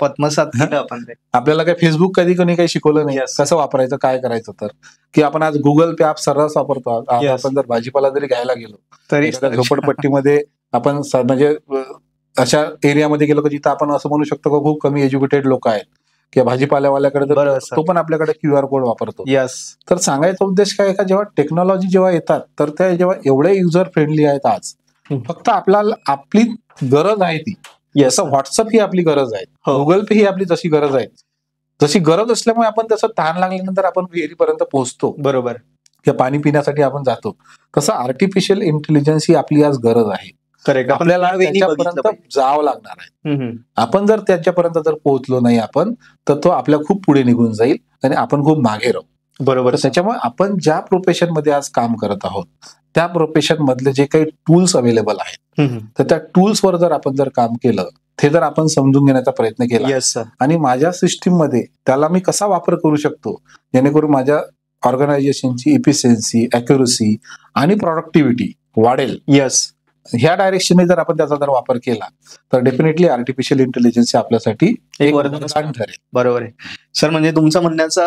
आत्मसात केलं आपण ते. आपल्याला काही फेसबुक कधी कोणी काही शिकवलं नाही Yes. कसं वापरायचं, काय करायचं. तर की आपण आज गुगल पे ऍप सर्रास वापरतो. आज Yes. आपण जर भाजीपाला जरी घ्यायला गेलो तरी एखाद्या झोपडपट्टीमध्ये आपण म्हणजे अशा एरियामध्ये गेलो की जिथं आपण असं म्हणू शकतो की खूप कमी एज्युकेटेड लोक आहेत किंवा भाजीपाल्यावाल्याकडे बरोबर तर सर. तो पण आपल्याकडे QR कोड वापरतो. यस. तर सांगायचा उद्देश काय का जेव्हा टेक्नॉलॉजी जेव्हा येतात तर त्या जेव्हा एवढे युजर फ्रेंडली आहेत आज, फक्त आपल्याला आपली गरज आहे ती. येस. जसं व्हॉट्सअप ही आपली गरज आहे, हो. गुगल पे ही आपली जशी गरज आहे, जशी गरज असल्यामुळे आपण त्याचं तहान लागल्यानंतर आपण विहिरीपर्यंत पोहोचतो बरोबर. किंवा पाणी पिण्यासाठी आपण जातो. तसं आर्टिफिशियल इंटेलिजन्स ही आपली आज गरज आहे. करेक्ट. आपल्याला त्याच्यापर्यंत जावं लागणार आहे. आपण जर त्याच्यापर्यंत जर पोहोचलो नाही आपण तर तो आपल्या खूप पुढे निघून जाईल आणि आपण खूप मागे राहू. बरोबर. त्याच्यामुळे आपण ज्या प्रोफेशन मध्ये आज काम करत आहोत त्या प्रोफेशन मधले जे काही टूल्स अवेलेबल आहेत तर त्या टूल्सवर जर आपण जर काम केलं, ते जर आपण समजून घेण्याचा प्रयत्न केला येस सर. आणि माझ्या सिस्टीम मध्ये त्याला मी कसा वापर करू शकतो जेणेकरून माझ्या ऑर्गनायझेशनची इफिशियन्सी, अॅक्युरसी आणि प्रोडक्टिव्हिटी वाढेल, येस, ह्या डायरेक्शनने जर आपण त्याचा जर वापर केला तर डेफिनेटली आर्टिफिशियल इंटेलिजन्स आपल्यासाठी एक वरदान ठरेल. बरोबर आहे सर. म्हणजे तुमचा म्हणण्याचा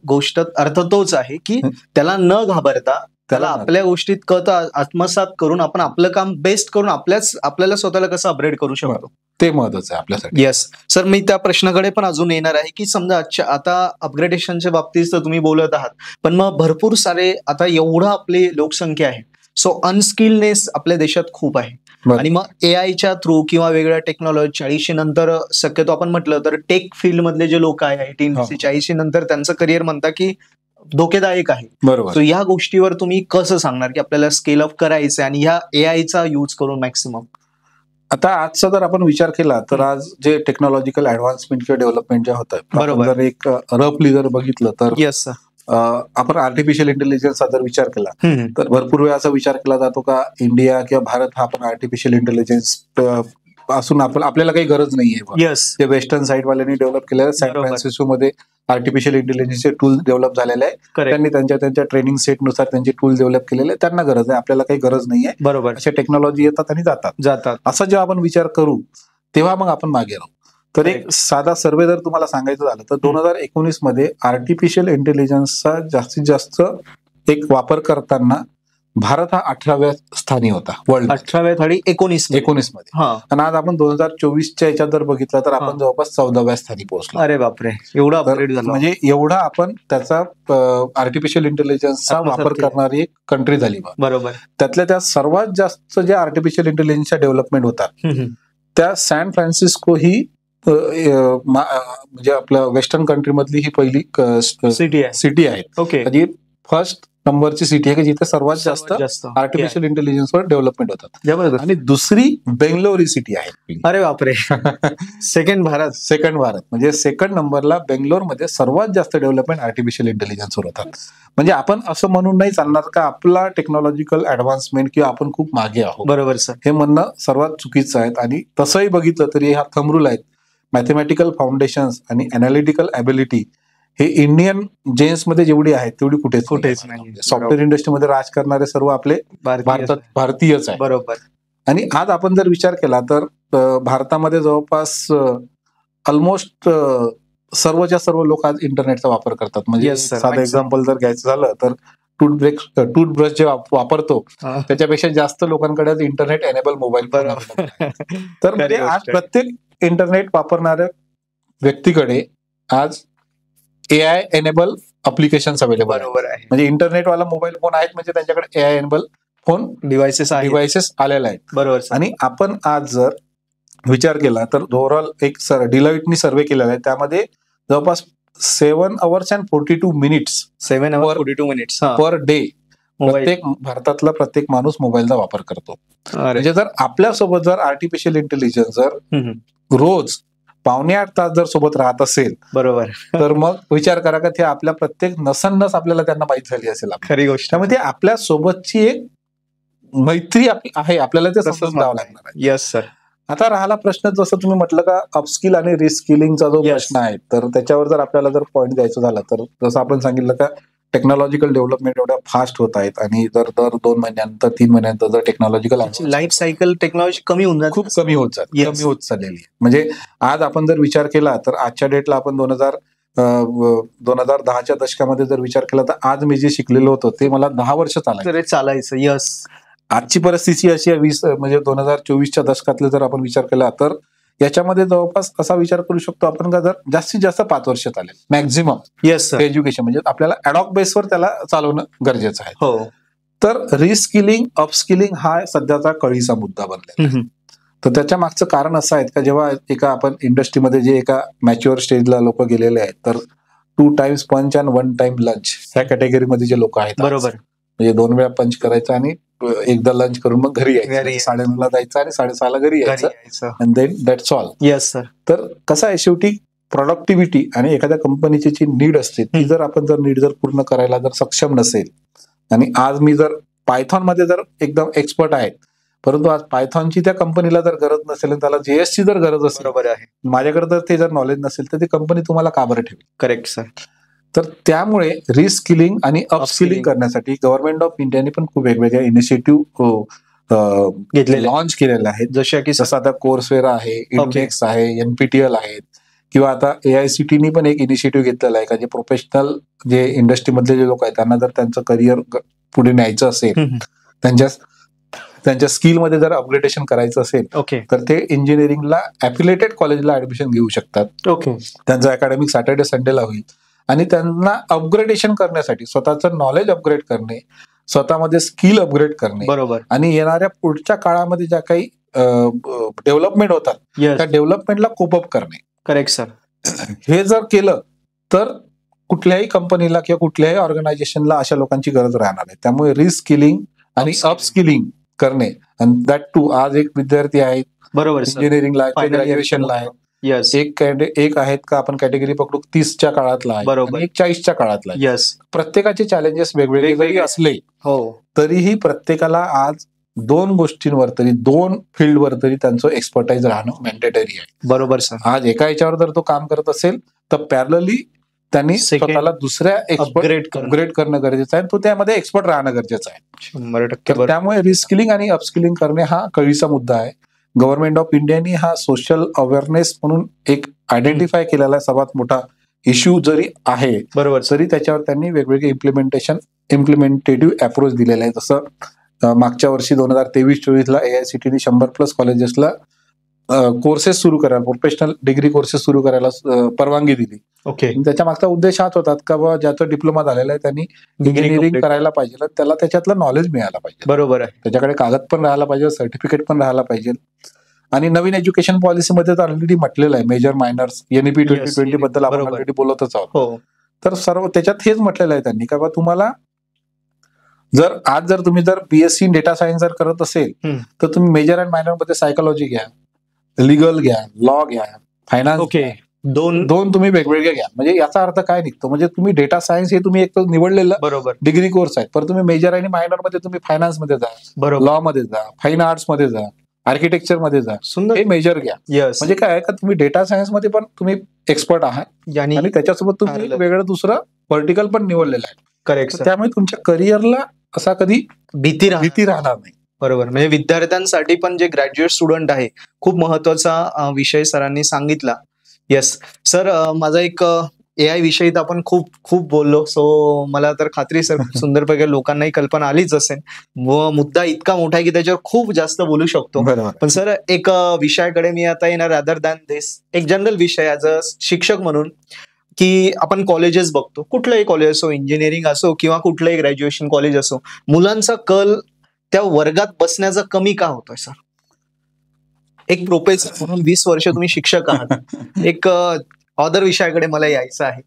गोष्ट अर्थ तोच आहे की त्याला न घाबरता त्याला आपल्या गोष्टीत कळत आत्मसात करून आपण आपलं काम बेस्ट करून आपल्याला स्वतःला कसं अपग्रेड करू शकतो ते महत्वाचं आहे आपल्यासाठी. Yes sir. मी त्या प्रश्नाकडे पण अजून येणार आहे की समजा आता अपग्रेडेशनच्या बाबतीत तर तुम्ही बोलत आहात, पण मग भरपूर सारे आता एवढं आपली लोकसंख्या आहे, सो अनस्किलनेस आपल्या देशात खूप आहे. आणि मग एआयच्या थ्रू किंवा वेगळ्या टेक्नॉलॉजी 40 नंतर शक्यतो आपण म्हटलं तर टेक फील्ड मधले जे लोक आहे 40 नंतर त्यांचं करिअर म्हणता की धोकेदायक आहे. बरोबर. सो या गोष्टीवर तुम्ही कसं सांगणार की आपल्याला स्केल अप करायचं आणि ह्या एआयचा यूज करून मॅक्सिमम? आता आजचा जर आपण विचार केला तर आज जे टेक्नॉलॉजिकल ऍडव्हान्समेंट किंवा डेव्हलपमेंट जे होत आहे, जर एक रफली जर बघितलं तर येस सर, आपण आर्टिफिशियल इंटेलिजन्सचा जर विचार केला तर भरपूर वेळा असा विचार केला जातो का इंडिया किंवा भारत हा आपण आर्टिफिशियल इंटेलिजन्स असून आपल्याला काही गरज नाहीये. येस. जे वेस्टर्न साइड वाल्यांनी डेव्हलप केलेलं, सॅन फ्रान्सिस्को मध्ये आर्टिफिशियल इंटेलिजन्सचे टूल डेव्हलप झालेले आहे. त्यांनी त्यांच्या ट्रेनिंग सेटनुसार त्यांचे टूल डेव्हलप केलेले, त्यांना गरज आहे, आपल्याला काही गरज नाहीये. बरोबर. अशा टेक्नॉलॉजी येतात आणि जातात. असं जेव्हा आपण विचार करू तेव्हा मग आपण मागे राहू. तर एक साधा सर्वे जर तुम्हाला सांगायचं झालं तर 2019 मध्ये आर्टिफिशियल इंटेलिजन्सचा जास्तीत जास्त एक वापर करताना भारत हा 18व्या स्थानी होता वर्ल्ड. 18व्या थाळी 19 मध्ये. आणि आज आपण 2024च्या याच्यात जर बघितलं तर आपण जवळपास 14व्या स्थानी पोहोचलो. अरे बापरे, एवढा अपग्रेड झाला. म्हणजे एवढा आपण त्याचा आर्टिफिशियल इंटेलिजन्सचा वापर करणारी एक कंट्री झाली. बरोबर. त्यातल्या त्या सर्वात जास्त जे आर्टिफिशियल इंटेलिजन्सच्या डेव्हलपमेंट होतात त्या सॅन फ्रान्सिस्को ही म्हणजे आपल्या वेस्टर्न कंट्री मधली ही पहिली सिटी आहे. ओके. म्हणजे फर्स्ट नंबरची सिटी आहे की जिथे सर्वात जास्त आर्टिफिशियल इंटेलिजन्सवर डेव्हलपमेंट होतात. आणि दुसरी बेंगलोर ही सिटी आहे. अरे बापरे. सेकंड भारत म्हणजे सेकंड नंबरला बेंगलोरमध्ये सर्वात जास्त डेव्हलपमेंट आर्टिफिशियल इंटेलिजन्सवर होतात. म्हणजे आपण असं म्हणून नाही चालणार का आपला टेक्नॉलॉजिकल ऍडव्हान्समेंट किंवा आपण खूप मागे आहोत. बरोबर सर. हे म्हणणं सर्वात चुकीचं आहे. आणि तसंही बघितलं तरी हा थंब रूल आहेत. मॅथमॅटिकल फाउंडेशन्स आणि अनालिटिकल ॲबिलिटी हे इंडियन जेन्स मध्ये जेवढी आहेत तेवढी कुठेच नाही. सॉफ्टवेअर इंडस्ट्रीमध्ये राज करणारे सर्व आपले भारतीयच आहे. बरोबर. आणि आज आपण जर विचार केला तर भारतामध्ये जवळपास ऑलमोस्ट सर्वच्या सर्व लोक आज इंटरनेटचा वापर करतात. म्हणजे साधं एक्झाम्पल जर घ्यायचं झालं तर टूथब्रश जे वापरतो त्याच्यापेक्षा जास्त लोकांकडे आज इंटरनेट एनेबल मोबाईल. तर म्हणजे आज प्रत्येक इंटरनेट वापरणाऱ्या व्यक्तीकडे आज एआय एनेबल अप्लिकेशन्स अवेलेबल आहे. म्हणजे इंटरनेटवाला मोबाईल फोन आहेत म्हणजे त्यांच्याकडे एआय एनेबल फोन डिव्हायसेस आलेले आहेत. बरोबर. आणि आपण आज जर विचार केला तर ओव्हरऑल एक डिलॉइटनी सर्वे केलेला आहे, त्यामध्ये जवळपास 7 hours and 42 minutes per day भारतातला प्रत्येक माणूस मोबाईलचा वापर करतो. म्हणजे जर आपल्यासोबत जर आर्टिफिशियल इंटेलिजन्स जर रोज 8 तास जर सोबत राहत असेल बरोबर, तर मग विचार करा का ते आपल्या प्रत्येक नसनस आपल्याला त्यांना माहित झाली असेल. खरी गोष्ट. त्यामुळे ते आपल्या सोबतची एक मैत्री आहे, आपल्याला ते समजून द्यावं लागणार आहे. Yes sir. आता राहिला प्रश्न, जसं तुम्ही म्हटलं का अपस्किल आणि रिस्किलिंगचा जो Yes. प्रश्न आहे, तर त्याच्यावर जर आपल्याला जर पॉईंट द्यायचं झालं तर जसं आपण सांगितलं का टेक्नॉलॉजिकल डेव्हलपमेंट एवढ्या फास्ट होत आहेत आणि दर 2 महिन्यानंतर 3 महिन्यानंतर जर टेक्नॉलॉजिकल लाईफ सायकल टेक्नॉलॉजी कमी होऊन जाते, खूप कमी होत जाते, Yes. कमी होत चाललेली आहे. म्हणजे आज आपण जर विचार केला तर आजच्या डेटला आपण 2010च्या दशकामध्ये जर विचार केला तर आज मी जे शिकलेलो होतो ते मला 10 वर्ष चालायचं. यस. आजची परिस्थिती अशी आहे, 2024च्या दशकातले जर आपण विचार केला तर याच्यामध्ये जवळपास असा विचार करू शकतो आपण का जर जास्तीत जास्त 5 वर्ष चालेल मॅक्झिमम. Yes sir. एज्युकेशन म्हणजे आपल्याला ॲडॉक बेसवर त्याला चालवणं गरजेचं आहे. हो. तर रिस्किलिंग अपस्किलिंग हा सध्याचा कळीचा मुद्दा बनला. तर त्याच्या मागचं कारण असं आहे का जेव्हा एका आपण इंडस्ट्रीमध्ये जे एका मॅच्युअर स्टेजला लोक गेलेले आहेत तर 2 times पंच अँड 1 time लंच ह्या कॅटेगरीमध्ये जे लोक आहेत, बरोबर, म्हणजे 2 वेळा पंच करायचं आणि एकदा लंच करून मग घरी यायचं, 9:30ला जायचं आणि 6:30ला घरी यायचं, and then that's all. Yes sir. तर कसं आहे, शेवटी प्रोडक्टिव्हिटी आणि एखाद्या कंपनीची जी नीड असते ती जर आपण जर नीड जर पूर्ण करायला जर सक्षम नसेल, आणि आज मी जर पायथॉन मध्ये जर एकदम एक्सपर्ट आहे परंतु आज पायथॉनची त्या कंपनीला जर गरज नसेल आणि त्याला जेएसची जर गरज असेल, बरोबर आहे, माझ्याकडे जर ते जर नॉलेज नसेल तर ती कंपनी तुम्हाला का बरं ठेवेल. Correct sir. तर त्यामुळे रिस्किलिंग आणि अपस्किलिंग करण्यासाठी गव्हर्नमेंट ऑफ इंडियाने पण खूप वेगवेगळ्या इनिशिएटिव्ह लॉन्च केलेले आहेत. जसं आता कोर्सवेरा आहे, इंडेक्स आहे, एनपीटीएल आहेत, किंवा आता AICTE पण एक इनिशिएटिव्ह घेतलेला आहे का जे प्रोफेशनल जे इंडस्ट्रीमधले जे लोक आहेत त्यांना जर त्यांचं करिअर पुढे न्यायचं असेल, त्यांच्या स्किलमध्ये जर अपग्रेडेशन करायचं असेल, तर ते इंजिनिअरिंगला ॲफिलिएटेड कॉलेजला ऍडमिशन घेऊ शकतात. त्यांचं अकॅडमिक सॅटर्डे संडेला होईल आणि त्यांना अपग्रेडेशन करण्यासाठी स्वतःचं नॉलेज अपग्रेड करणे, स्वतःमध्ये स्किल अपग्रेड करणे, बरोबर, आणि येणाऱ्या पुढच्या काळामध्ये ज्या काही डेव्हलपमेंट होतात त्या डेव्हलपमेंटला कोप अप करणे. Correct sir. हे जर केलं तर कुठल्याही कंपनीला किंवा कुठल्याही ऑर्गनायझेशनला अशा लोकांची गरज राहणार आहे. त्यामुळे रिस्किलिंग आणि अपस्किलिंग करणे, आणि दॅट टू आज एक विद्यार्थी आहेत, बरोबर, इंजिनिअरिंगला ग्रॅज्युएशनला आहे, एक आहेत का आपण कॅटेगरी पकडू 30च्या काळातला आहे, बरोबर, एक 40च्या काळातला आहे. प्रत्येकाचे चॅलेंजेस वेगवेगळे जरी असले तरीही प्रत्येकाला आज 2 गोष्टींवर तरी 2 फील्डवर तरी त्यांचं एक्सपर्टाईज राहणं मॅन्डेटरी आहे. बरोबर सर. आज एका याच्यावर जर तो काम करत असेल तर पॅरलली त्यांनी स्वतःला दुसऱ्या अपग्रेड करणं गरजेचं आहे, तो त्यामध्ये एक्सपर्ट राहणं गरजेचं आहे. 100%. त्यामुळे रिस्किलिंग आणि अपस्किलिंग करणे हा कळीचा मुद्दा आहे. गव्हर्नमेंट ऑफ इंडियाने हा सोशल अवेअरनेस म्हणून एक आयडेंटिफाय केलेला सर्वात मोठा इश्यू जरी आहे, बरोबर, तरी त्याच्यावर त्यांनी वेगवेगळे इम्प्लिमेंटेटिव्ह अप्रोच दिलेला आहे. जसं मागच्या वर्षी 2023-24ला AICTE 100+ कॉलेजेसला कोर्सेस सुरू करायला, प्रोफेशनल डिग्री कोर्सेस सुरू करायला परवानगी दिली. त्याच्या मागचा उद्देश हाच होता का बाबा ज्याचा डिप्लोमा झालेला आहे त्यांनी इंजिनिअरिंग करायला पाहिजे, त्याला त्याच्यातलं नॉलेज मिळायला पाहिजे. बरोबर आहे. त्याच्याकडे कागद पण राहायला पाहिजे, सर्टिफिकेट पण राहायला पाहिजे. आणि नवीन एज्युकेशन पॉलिसीमध्ये तर ऑलरेडी म्हटलेलं आहे, मेजर मायनर्स NEP 2020 बद्दल आपण ऑलरेडी बोलतच आहोत. तर सर्व त्याच्यात हेच म्हटलेलं आहे त्यांनी का बाबा तुम्हाला जर तुम्ही BSc इन डेटा सायन्स जर करत असेल तर तुम्ही मेजर अँड मायनर मध्ये सायकोलॉजी घ्या, लिगल घ्या, लॉ घ्या, फायनान्स दोन तुम्ही वेगवेगळे घ्या. म्हणजे याचा अर्थ काय निघतो, म्हणजे तुम्ही डेटा सायन्स हे तुम्ही एक तर निवडलेलं बरोबर डिग्री कोर्स आहे, पण तुम्ही मेजर आणि मायनर मध्ये तुम्ही फायनान्स मध्ये जा, लॉ मध्ये जा, फाईन आर्ट्स मध्ये जा, आर्किटेक्चर मध्ये जा, हे मेजर घ्या. म्हणजे काय आहे का तुम्ही डेटा सायन्स मध्ये पण तुम्ही एक्सपर्ट आहात आणि त्याच्यासोबत तुम्ही वेगळं दुसरं व्हर्टिकल पण निवडलेलं आहे. करेक्ट. त्यामुळे तुमच्या करिअरला असा कधी भीती राहणार नाही. बरोबर. म्हणजे विद्यार्थ्यांसाठी पण जे ग्रॅज्युएट स्टुडंट आहे खूप महत्वाचा विषय सरांनी सांगितला. येस सर, माझा एक AI विषयी तर आपण खूप खूप बोललो, सो मला तर खात्री सर सुंदरपैकी लोकांनाही कल्पना आलीच असेल. व मुद्दा इतका मोठा आहे की त्याच्यावर खूप जास्त बोलू शकतो. पण सर एक विषयाकडे मी आता येणार, अदर दॅन धिस एक जनरल विषय ऍज अ शिक्षक म्हणून, की आपण कॉलेजेस बघतो, कुठलंही कॉलेज असो, इंजिनिअरिंग असो किंवा कुठलंही ग्रॅज्युएशन कॉलेज असो, मुलांचा कल त्या वर्गात बसण्याचा कमी का होतोय सर? एक प्रोफेसर म्हणून 20 वर्ष तुम्ही शिक्षक आहात, एक अदर विषयाकडे मला यायचं आहे.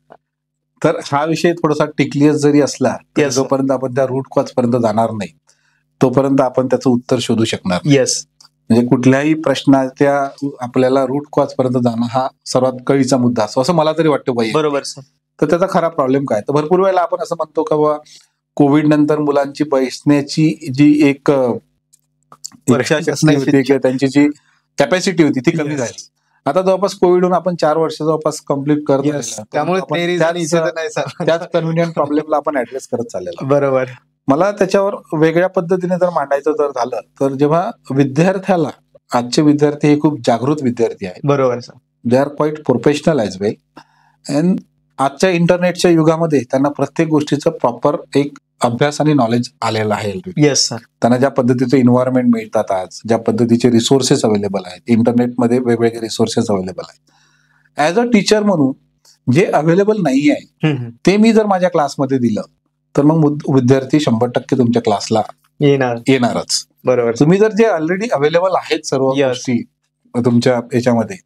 तर हा विषय थोडासा टिकलियस जरी असला तरी जोपर्यंत आपण त्या रूट कॉज पर्यंत जाणार नाही तोपर्यंत आपण त्याचं उत्तर शोधू शकणार. येस. म्हणजे कुठल्याही प्रश्नाच्या आपल्याला रूट कॉज पर्यंत जाणं हा सर्वात कळीचा मुद्दा असतो, असं मला तरी वाटतं वैयक्तिक. बरोबर सर. तर त्याचा खरा प्रॉब्लेम काय, तर भरपूर वेळेला आपण असं म्हणतो का बाबा कोविड नंतर मुलांची बसण्याची जी एक इच्छाशक्ती होती किंवा त्यांची जी कॅपॅसिटी होती ती कमी झाली. आता जवळपास कोविड होऊन आपण 4 वर्ष जवळपास कम्प्लीट करत राहिलो. त्यामुळे त्याच कन्व्हिनियंट प्रॉब्लेमला आपण ऍड्रेस करत चाललेलो. बरोबर. मला त्याच्यावर वेगळ्या पद्धतीने जर मांडायचं जर झालं तर जेव्हा विद्यार्थ्याला, आजचे विद्यार्थी हे खूप जागृत विद्यार्थी आहेत. बरोबर sir. They are quite professional as well. And आजच्या इंटरनेटच्या युगामध्ये त्यांना प्रत्येक गोष्टीचं प्रॉपर एक अभ्यास आणि नॉलेज आलेलं आहे. Yes sir. त्यांना ज्या पद्धतीचे इन्व्हायरमेंट मिळतात, आज ज्या पद्धतीचे रिसोर्सेस अवेलेबल आहेत, इंटरनेटमध्ये वेगवेगळे रिसोर्सेस अवेलेबल आहेत. ऍज अ टीचर म्हणून जे अवेलेबल नाही आहे ते मी जर माझ्या क्लासमध्ये दिलं तर मग विद्यार्थी 100% तुमच्या क्लासला येणारच. बरोबर. तुम्ही जर जे ऑलरेडी अवेलेबल आहेत सर्व गोष्टी तुमच्या याच्यामध्ये,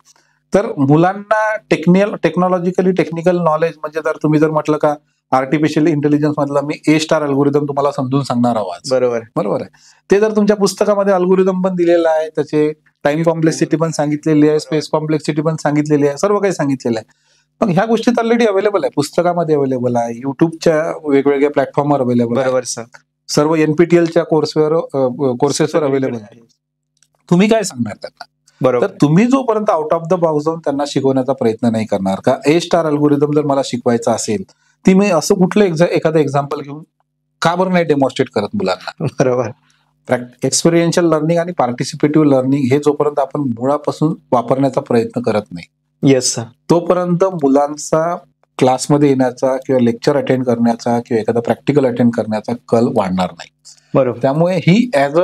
तर मुलांना टेक्नॉलॉजिकली टेक्निकल नॉलेज म्हणजे जर तुम्ही जर म्हटलं का आर्टिफिशियल इंटेलिजन्स मधला मी A* अल्गोरिदम तुम्हाला समजून सांगणार आहोत. बरोबर आहे. ते जर तुमच्या पुस्तकामध्ये अल्गोरिदम पण दिलेला आहे, त्याचे टाइम कॉम्प्लेक्सिटी पण सांगितलेली आहे, स्पेस कॉम्प्लेक्सिटी पण सांगितलेली आहे, सर्व काही सांगितलेलं आहे. मग ह्या गोष्टी ऑलरेडी अवेलेबल आहे, पुस्तकामध्ये अवेलेबल आहे, युट्यूबच्या वेगवेगळ्या प्लॅटफॉर्मवर अवेलेबल आहे. बरोबर सर. सर्व NPTELच्या कोर्सेसवर अवेलेबल आहे. तुम्ही काय सांगणार त्यांना? बरोबर. तर तुम्ही जोपर्यंत आउट ऑफ द बॉक्स जाऊन त्यांना शिकवण्याचा प्रयत्न नाही करणार का, A* अल्गोरिदम जर मला शिकवायचा असेल ती मी असं कुठलं एखादं एक्झाम्पल घेऊन का बरं नाही डेमॉन्स्ट्रेट करत मुलांना? बरोबर. एक्सपिरियन्शियल लर्निंग आणि पार्टिसिपेटिव्ह लर्निंग हे जोपर्यंत आपण मुळापासून वापरण्याचा प्रयत्न करत नाही, येस सर, तोपर्यंत मुलांचा क्लासमध्ये येण्याचा किंवा लेक्चर अटेंड करण्याचा किंवा एखादा प्रॅक्टिकल अटेंड करण्याचा कल वाढणार नाही. बरोबर. त्यामुळे ही ऍज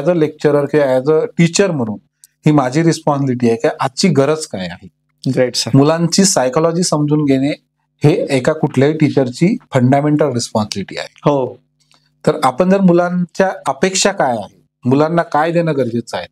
अ लेक्चरर किंवा ऍज अ टीचर म्हणून ही माझी रिस्पॉन्सिबिलिटी आहे की आजची गरज काय आहे. Great sir. मुलांची सायकोलॉजी समजून घेणे हे एका कुठल्याही टीचरची फंडामेंटल रिस्पॉन्सिबिलिटी आहे. हो. तर आपण जर मुलांच्या अपेक्षा काय आहे, मुलांना काय देणं गरजेचं आहे,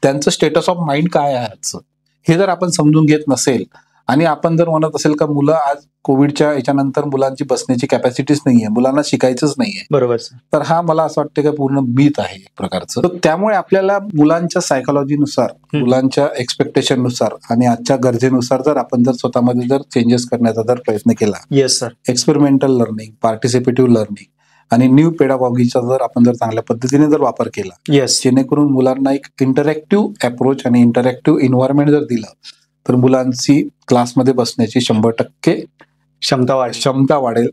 त्यांचं स्टेटस ऑफ माइंड काय आहे आजचं, हे जर आपण समजून घेत नसेल आणि आपण जर म्हणत असेल का मुलं आज कोविडच्या याच्यानंतर मुलांची बसण्याची कॅपॅसिटीच नाहीये, मुलांना शिकायचंच नाहीये, बरोबर, तर हा मला असं वाटतं की पूर्ण मिथ आहे एक प्रकारचं. तर त्यामुळे आपल्याला मुलांच्या सायकोलॉजीनुसार, मुलांच्या एक्सपेक्टेशननुसार आणि आजच्या गरजेनुसार जर आपण जर स्वतःमध्ये जर चेंजेस करण्याचा जर प्रयत्न केला, yes sir, experimental learning, participative learning आणि न्यू पेडागॉगीचा जर आपण जर चांगल्या पद्धतीने जर वापर केला, येस, जेणेकरून मुलांना एक इंटरॅक्टिव्ह अप्रोच आणि इंटरॅक्टिव्ह इन्व्हायरमेंट जर दिलं तर मुलांची क्लासमध्ये बसण्याची 100% क्षमता वाढेल,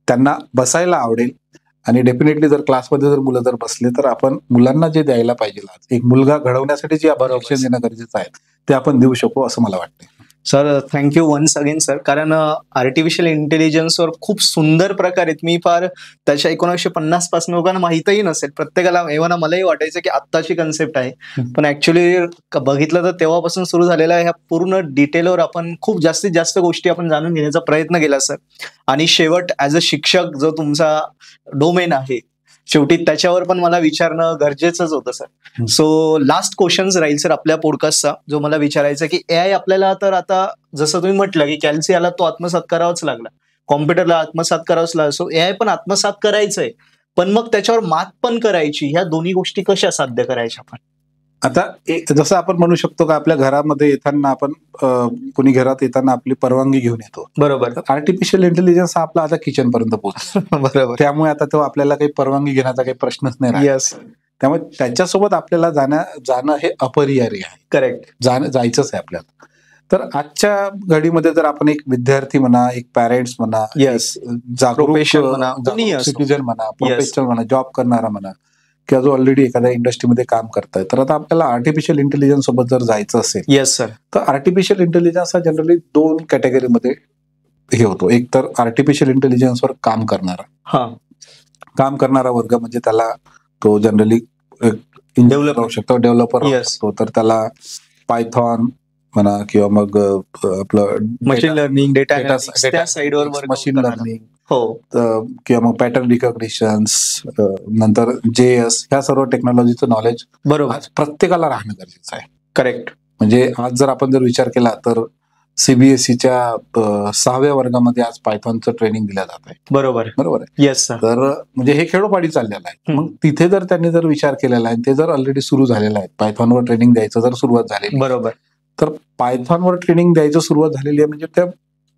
त्यांना बसायला आवडेल आणि डेफिनेटली जर क्लासमध्ये जर मुलं जर बसले तर आपण मुलांना जे द्यायला पाहिजे, एक मुलगा घडवण्यासाठी जे आपण शिक्षण देणं गरजेचं आहे ते आपण देऊ शकू असं मला वाटतं. Sir, thank you once again sir. कारण आर्टिफिशियल इंटेलिजन्सवर खूप सुंदर प्रकारे मी फार त्याच्या 1950 पासून लोकांना माहितही नसेल, प्रत्येकाला एव्हा मलाही वाटायचं की आत्ताची कन्सेप्ट आहे, पण ऍक्च्युली बघितलं तर तेव्हापासून सुरू झालेला ह्या पूर्ण डिटेलवर आपण खूप जास्तीत जास्त गोष्टी आपण जाणून घेण्याचा प्रयत्न केला सर. आणि शेवट ऍज अ शिक्षक जो तुमचा डोमेन आहे, शेवटी त्याच्यावर पण मला विचारणं गरजेचंच होतं सर. सो लास्ट क्वेश्चन राहील सर आपल्या पॉडकास्टचा, जो मला विचारायचा की AI आपल्याला तर आता जसं तुम्ही म्हटलं की कॅल्सियाला तो आत्मसात करावाच लागला, कॉम्प्युटरला आत्मसात करावाच लागला, सो AI पण आत्मसात करायचंय, पण मग त्याच्यावर मात पण करायची, ह्या दोन्ही गोष्टी कशा साध्य करायच्या आपण? आता जसं आपण म्हणू शकतो का आपल्या घरामध्ये येताना आपण कोणी घरात येताना आपली परवानगी घेऊन येतो, बरोबर. आर्टिफिशियल इंटेलिजन्स हा आपला आता किचन पर्यंत पोहोचतो, बरोबर. त्यामुळे आता तो आपल्याला काही परवानगी घेण्याचा काही प्रश्नच नाही. यस. त्यामुळे त्याच्यासोबत आपल्याला जाणं हे अपरिहार्य आहे. करेक्ट. जायचंच आहे आपल्याला. तर आजच्या घडीमध्ये जर आपण एक विद्यार्थी म्हणा, एक पॅरेंट्स म्हणा, यस, जागरूक सिटीजन म्हणा, प्रोफेशनल म्हणा, जॉब करणारा म्हणा किंवा जो ऑलरेडी एखाद्या इंडस्ट्रीमध्ये काम करताय, तर आता आपल्याला आर्टिफिशियल इंटेलिजन्स सोबत जर जायचं असेल, येस सर, तर आर्टिफिशियल इंटेलिजन्स हा जनरली 2 कॅटेगरीमध्ये हे होतो. एक तर आर्टिफिशियल इंटेलिजन्सवर काम करणारा वर्ग, म्हणजे त्याला तो जनरली डेव्हलपर होऊ शकतो, तर त्याला पायथॉन म्हणा किंवा मग आपलं मशीन लर्निंग, डेटा साइडवर मशीन लर्निंग, हो, किंवा मग पॅटर्न रिकॉग्निशन्स, नंतर JS, ह्या सर्व टेक्नॉलॉजीचं नॉलेज बरोबर प्रत्येकाला राहणं गरजेचं आहे. करेक्ट. म्हणजे आज जर आपण जर विचार केला तर सीबीएसईच्या 6व्या वर्गामध्ये आज पायथॉनचं ट्रेनिंग दिलं जात आहे. बरोबर आहे. Yes sir. तर म्हणजे हे खेळोपाडी चाललेलं आहे. मग तिथे जर त्यांनी जर विचार केलेला आहे, ते जर ऑलरेडी सुरू झालेलं आहे, पायथॉनवर ट्रेनिंग द्यायचं जर सुरुवात झालेली, बरोबर, तर पायथॉनवर ट्रेनिंग द्यायचं सुरुवात झालेली आहे म्हणजे त्या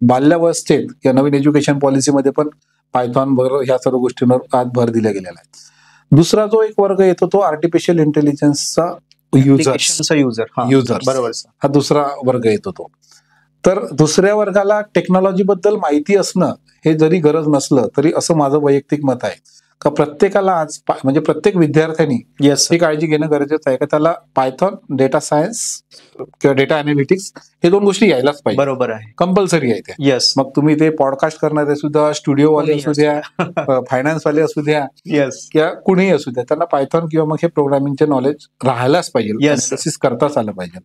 बाल्यावस्थेत या नवीन एज्युकेशन पॉलिसीमध्ये पण पायथॉन वर ह्या सर्व गोष्टींवर आज भर दिला गेलेला आहे. दुसरा जो एक वर्ग येतो तो आर्टिफिशियल इंटेलिजन्सचा युजर. बरोबर, हा दुसरा वर्ग येतो तो. तर दुसऱ्या वर्गाला टेक्नॉलॉजी बद्दल माहिती असणं हे जरी गरज नसलं तरी असं माझं वैयक्तिक मत आहे का प्रत्येकाला आज म्हणजे प्रत्येक विद्यार्थ्यांनी ही काळजी घेणं गरजेचं आहे का त्याला पायथॉन, डेटा सायन्स किंवा डेटा अनालिटिक्स हे 2 गोष्टी यायलाच पाहिजे. बरोबर आहे, कंपल्सरी आहे त्या. येस. मग तुम्ही ते पॉडकास्ट करणारे सुद्धा, स्टुडिओवाले असू द्या, फायनान्स वाले असू द्या, येस, किंवा कुणीही असू द्या, त्यांना पायथॉन किंवा मग हे प्रोग्रामिंगचे नॉलेज राहायलाच पाहिजे, अनालिसिस करताच आलं पाहिजे.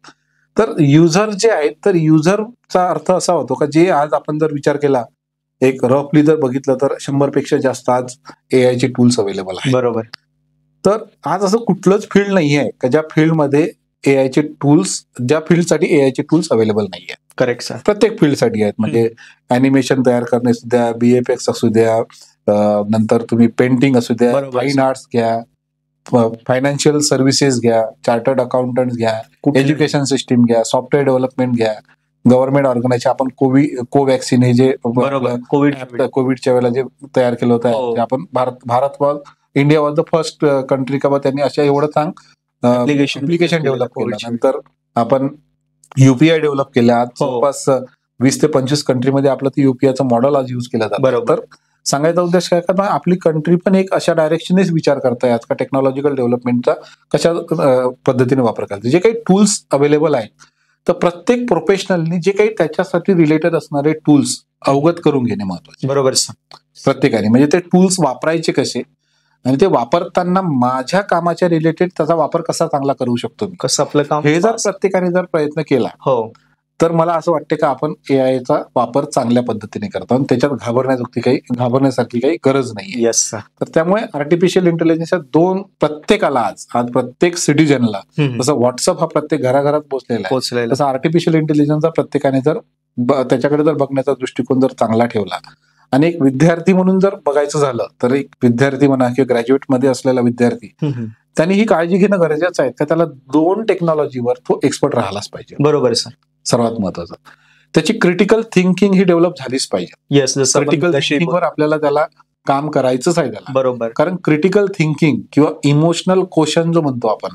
तर युजर जे आहेत, तर युजरचा अर्थ असा होतो का जे आज आपण जर विचार केला, एक रफली जर बघितलं तर 100 पेक्षा जास्त आज AI चे टूल्स अवेलेबल आहेत. बरोबर. तर आज असं कुठलंच फील्ड नाही आहे का ज्या फील्डमध्ये AI चे टूल्स, ज्या फील्डसाठी AI चे टूल्स अवेलेबल नाही आहेत. Correct sir. प्रत्येक फील्डसाठी आहेत. म्हणजे अॅनिमेशन तयार करणे असू द्या, BFX असू द्या, नंतर तुम्ही पेंटिंग असू द्या, फाईन आर्ट्स घ्या, फायनान्शियल सर्व्हिसेस घ्या, चार्टर्ड अकाउंटंट घ्या, एज्युकेशन सिस्टीम घ्या, सॉफ्टवेअर डेव्हलपमेंट घ्या, गव्हर्नमेंट ऑर्गनायझेशन, आपण कोवॅक्सिन हे जे कोविडच्या वेळेला जे तयार केलं होतं, आपण Bharat India was the first country का त्यांनी अशा एवढं चांग ऍप्लिकेशन डेव्हलप केलं. नंतर आपण UPI डेव्हलप केलं. आज जवळपास 20 ते 25 कंट्रीमध्ये आपलं ते UPIचं मॉडेल आज युज केलं जातं. तर सांगायचा उद्देश काय का आपली कंट्री पण एक अशा डायरेक्शनेच विचार करताय आज का टेक्नॉलॉजिकल डेव्हलपमेंटचा कशा पद्धतीने वापर करते. जे काही टूल्स अवेलेबल आहेत तर प्रत्येक प्रोफेशनलनी जे काही त्याच्यासाठी रिलेटेड असणारे टूल्स अवगत करून घेणे महत्वाचे. बरोबर. प्रत्येकाने म्हणजे ते टूल्स वापरायचे कसे आणि ते वापरताना माझ्या कामाच्या रिलेटेड त्याचा वापर कसा चांगला करू शकतो मी, कसं आपलं काम, हे जर प्रत्येकाने जर प्रयत्न केला तर मला असं वाटतं का आपण AIचा वापर चांगल्या पद्धतीने करतो आणि त्याच्यात घाबरण्यासारखी काही गरज नाही. येस. तर त्यामुळे आर्टिफिशियल इंटेलिजन्सच्या 2 प्रत्येकाला आज प्रत्येक सिटीजनला, जसं व्हॉट्सअप हा प्रत्येक घराघरात पोहोचलेला आहे, तसं आर्टिफिशियल इंटेलिजन्सचा प्रत्येकाने जर त्याच्याकडे जर बघण्याचा दृष्टिकोन जर चांगला ठेवला आणि एक विद्यार्थी म्हणून जर बघायचं झालं तर एक विद्यार्थी म्हणा किंवा ग्रॅज्युएट मध्ये असलेला विद्यार्थी त्यांनी ही काळजी घेणं गरजेचं आहे का त्याला 2 टेक्नॉलॉजीवर तो एक्सपर्ट राहिलाच पाहिजे. बरोबर सर. सर्वात महत्वाचं त्याची क्रिटिकल थिंकिंग ही डेव्हलप झालीच पाहिजे. येस. क्रिटिकल थिंकिंगवर आपल्याला त्याला काम करायचंच आहे त्याला. बरोबर. कारण क्रिटिकल थिंकिंग किंवा इमोशनल क्वेश्चन जो म्हणतो आपण,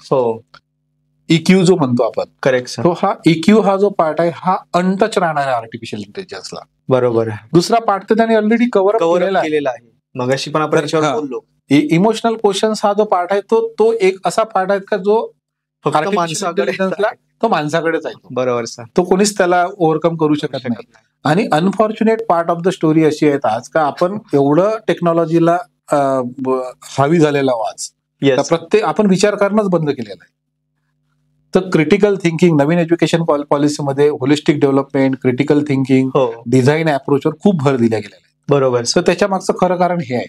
EQ जो म्हणतो आपण, करेक्ट. तो हा EQ हा जो पार्ट आहे हा अनटच राहणार आहे आर्टिफिशियल इंटेलिजन्सला. बरोबर. दुसरा पार्ट तर त्याने ऑलरेडी कव्हर केलेला आहे. मगाशी पण आपण बोललो. इमोशनल क्वेश्चन्स हा जो पार्ट आहे तो एक असा पार्ट आहे का जो फक्त माणसाकडेच आहे. बरोबर सर. तो कोणीच त्याला ओव्हरकम करू शकत नाही. आणि unfortunate part of the story अशी आहे आज का आपण एवढं टेक्नॉलॉजीला हावी झालेला आज प्रत्येक आपण विचार करणंच बंद केलेला आहे. तर क्रिटिकल थिंकिंग नवीन एज्युकेशन पॉलिसीमध्ये holistic development, critical thinking, design अप्रोचवर खूप भर दिला गेलेला आहे. बरोबर. सो त्याच्या मागचं खरं कारण हे आहे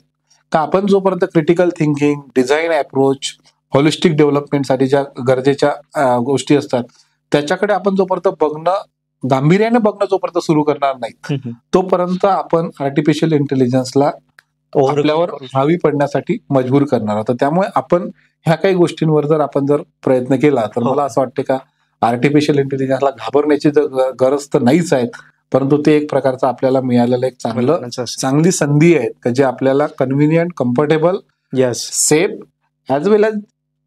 का आपण जोपर्यंत critical thinking, design approach, holistic डेव्हलपमेंटसाठी ज्या गरजेच्या गोष्टी असतात त्याच्याकडे आपण जोपर्यंत गांभीर्याने बघणं जोपर्यंत सुरू करणार नाही तोपर्यंत आपण आर्टिफिशियल इंटेलिजन्सला आपल्यावर हावी पडण्यासाठी मजबूर करणार आहोत. त्यामुळे आपण ह्या काही गोष्टींवर जर आपण प्रयत्न केला तर मला असं वाटतं का आर्टिफिशियल इंटेलिजन्सला घाबरण्याची गरज तर नाहीच आहे, परंतु ते एक प्रकारचं आपल्याला मिळालेलं एक चांगली संधी आहे का जे आपल्याला कन्व्हिनियंट, कम्फर्टेबल, सेफ ऍज वेल एज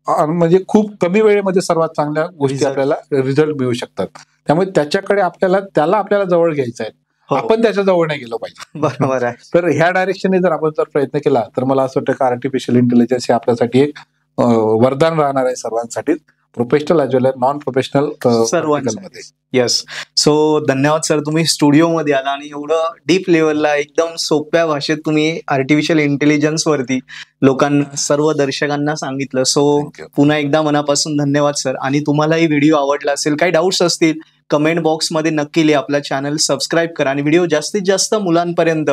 म्हणजे खूप कमी वेळेमध्ये सर्वात चांगल्या गोष्टी आपल्याला रिझल्ट मिळू शकतात. त्यामुळे त्याच्याकडे आपल्याला जवळ घ्यायचं आहे, आपण त्याच्या जवळ नाही गेलो पाहिजे. बरोबर आहे. तर ह्या डायरेक्शनने जर आपण प्रयत्न केला तर मला असं वाटतं की आर्टिफिशियल इंटेलिजन्स हे आपल्यासाठी एक वरदान राहणार आहे सर्वांसाठी, प्रोफेशनल ॲज वेल एज नॉन प्रोफेशनल सर्वांमध्ये. येस. सो धन्यवाद सर, तुम्ही स्टुडिओमध्ये आला आणि एवढं डीप लेवलला एकदम सोप्या भाषेत तुम्ही आर्टिफिशियल इंटेलिजन्स वरती लोकांना, सर्व दर्शकांना सांगितलं. सो पुन्हा एकदा मनापासून धन्यवाद सर. आणि तुम्हाला ही व्हिडिओ आवडला असेल, काही डाऊट्स असतील कमेंट बॉक्समध्ये नक्की लिहा. आपला चॅनल सबस्क्राईब करा आणि व्हिडिओ जास्तीत जास्त मुलांपर्यंत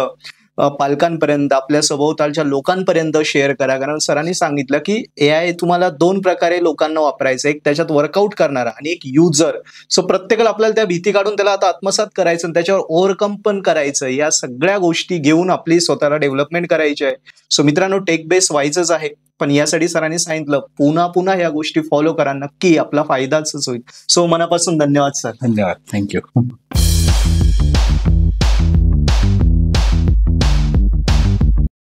पालकांपर्यंत, आपल्या सभोवतालच्या लोकांपर्यंत शेअर करा. कारण सरांनी सांगितलं की AI तुम्हाला 2 प्रकारे लोकांना वापरायचं, एक त्याच्यात वर्कआउट करणारा आणि एक युजर. सो प्रत्येकाला आपल्याला त्या भीती काढून त्याला आता आत्मसात करायचं आणि त्याच्यावर ओव्हरकम पण करायचं. या सगळ्या गोष्टी घेऊन आपली स्वतःला डेव्हलपमेंट करायची आहे. सो मित्रांनो, टेक बेस व्हायचंच आहे, पण यासाठी सरांनी सांगितलं पुन्हा पुन्हा या गोष्टी फॉलो करा, नक्की आपला फायदाच होईल. सो मनापासून धन्यवाद सर. धन्यवाद, थँक्यू.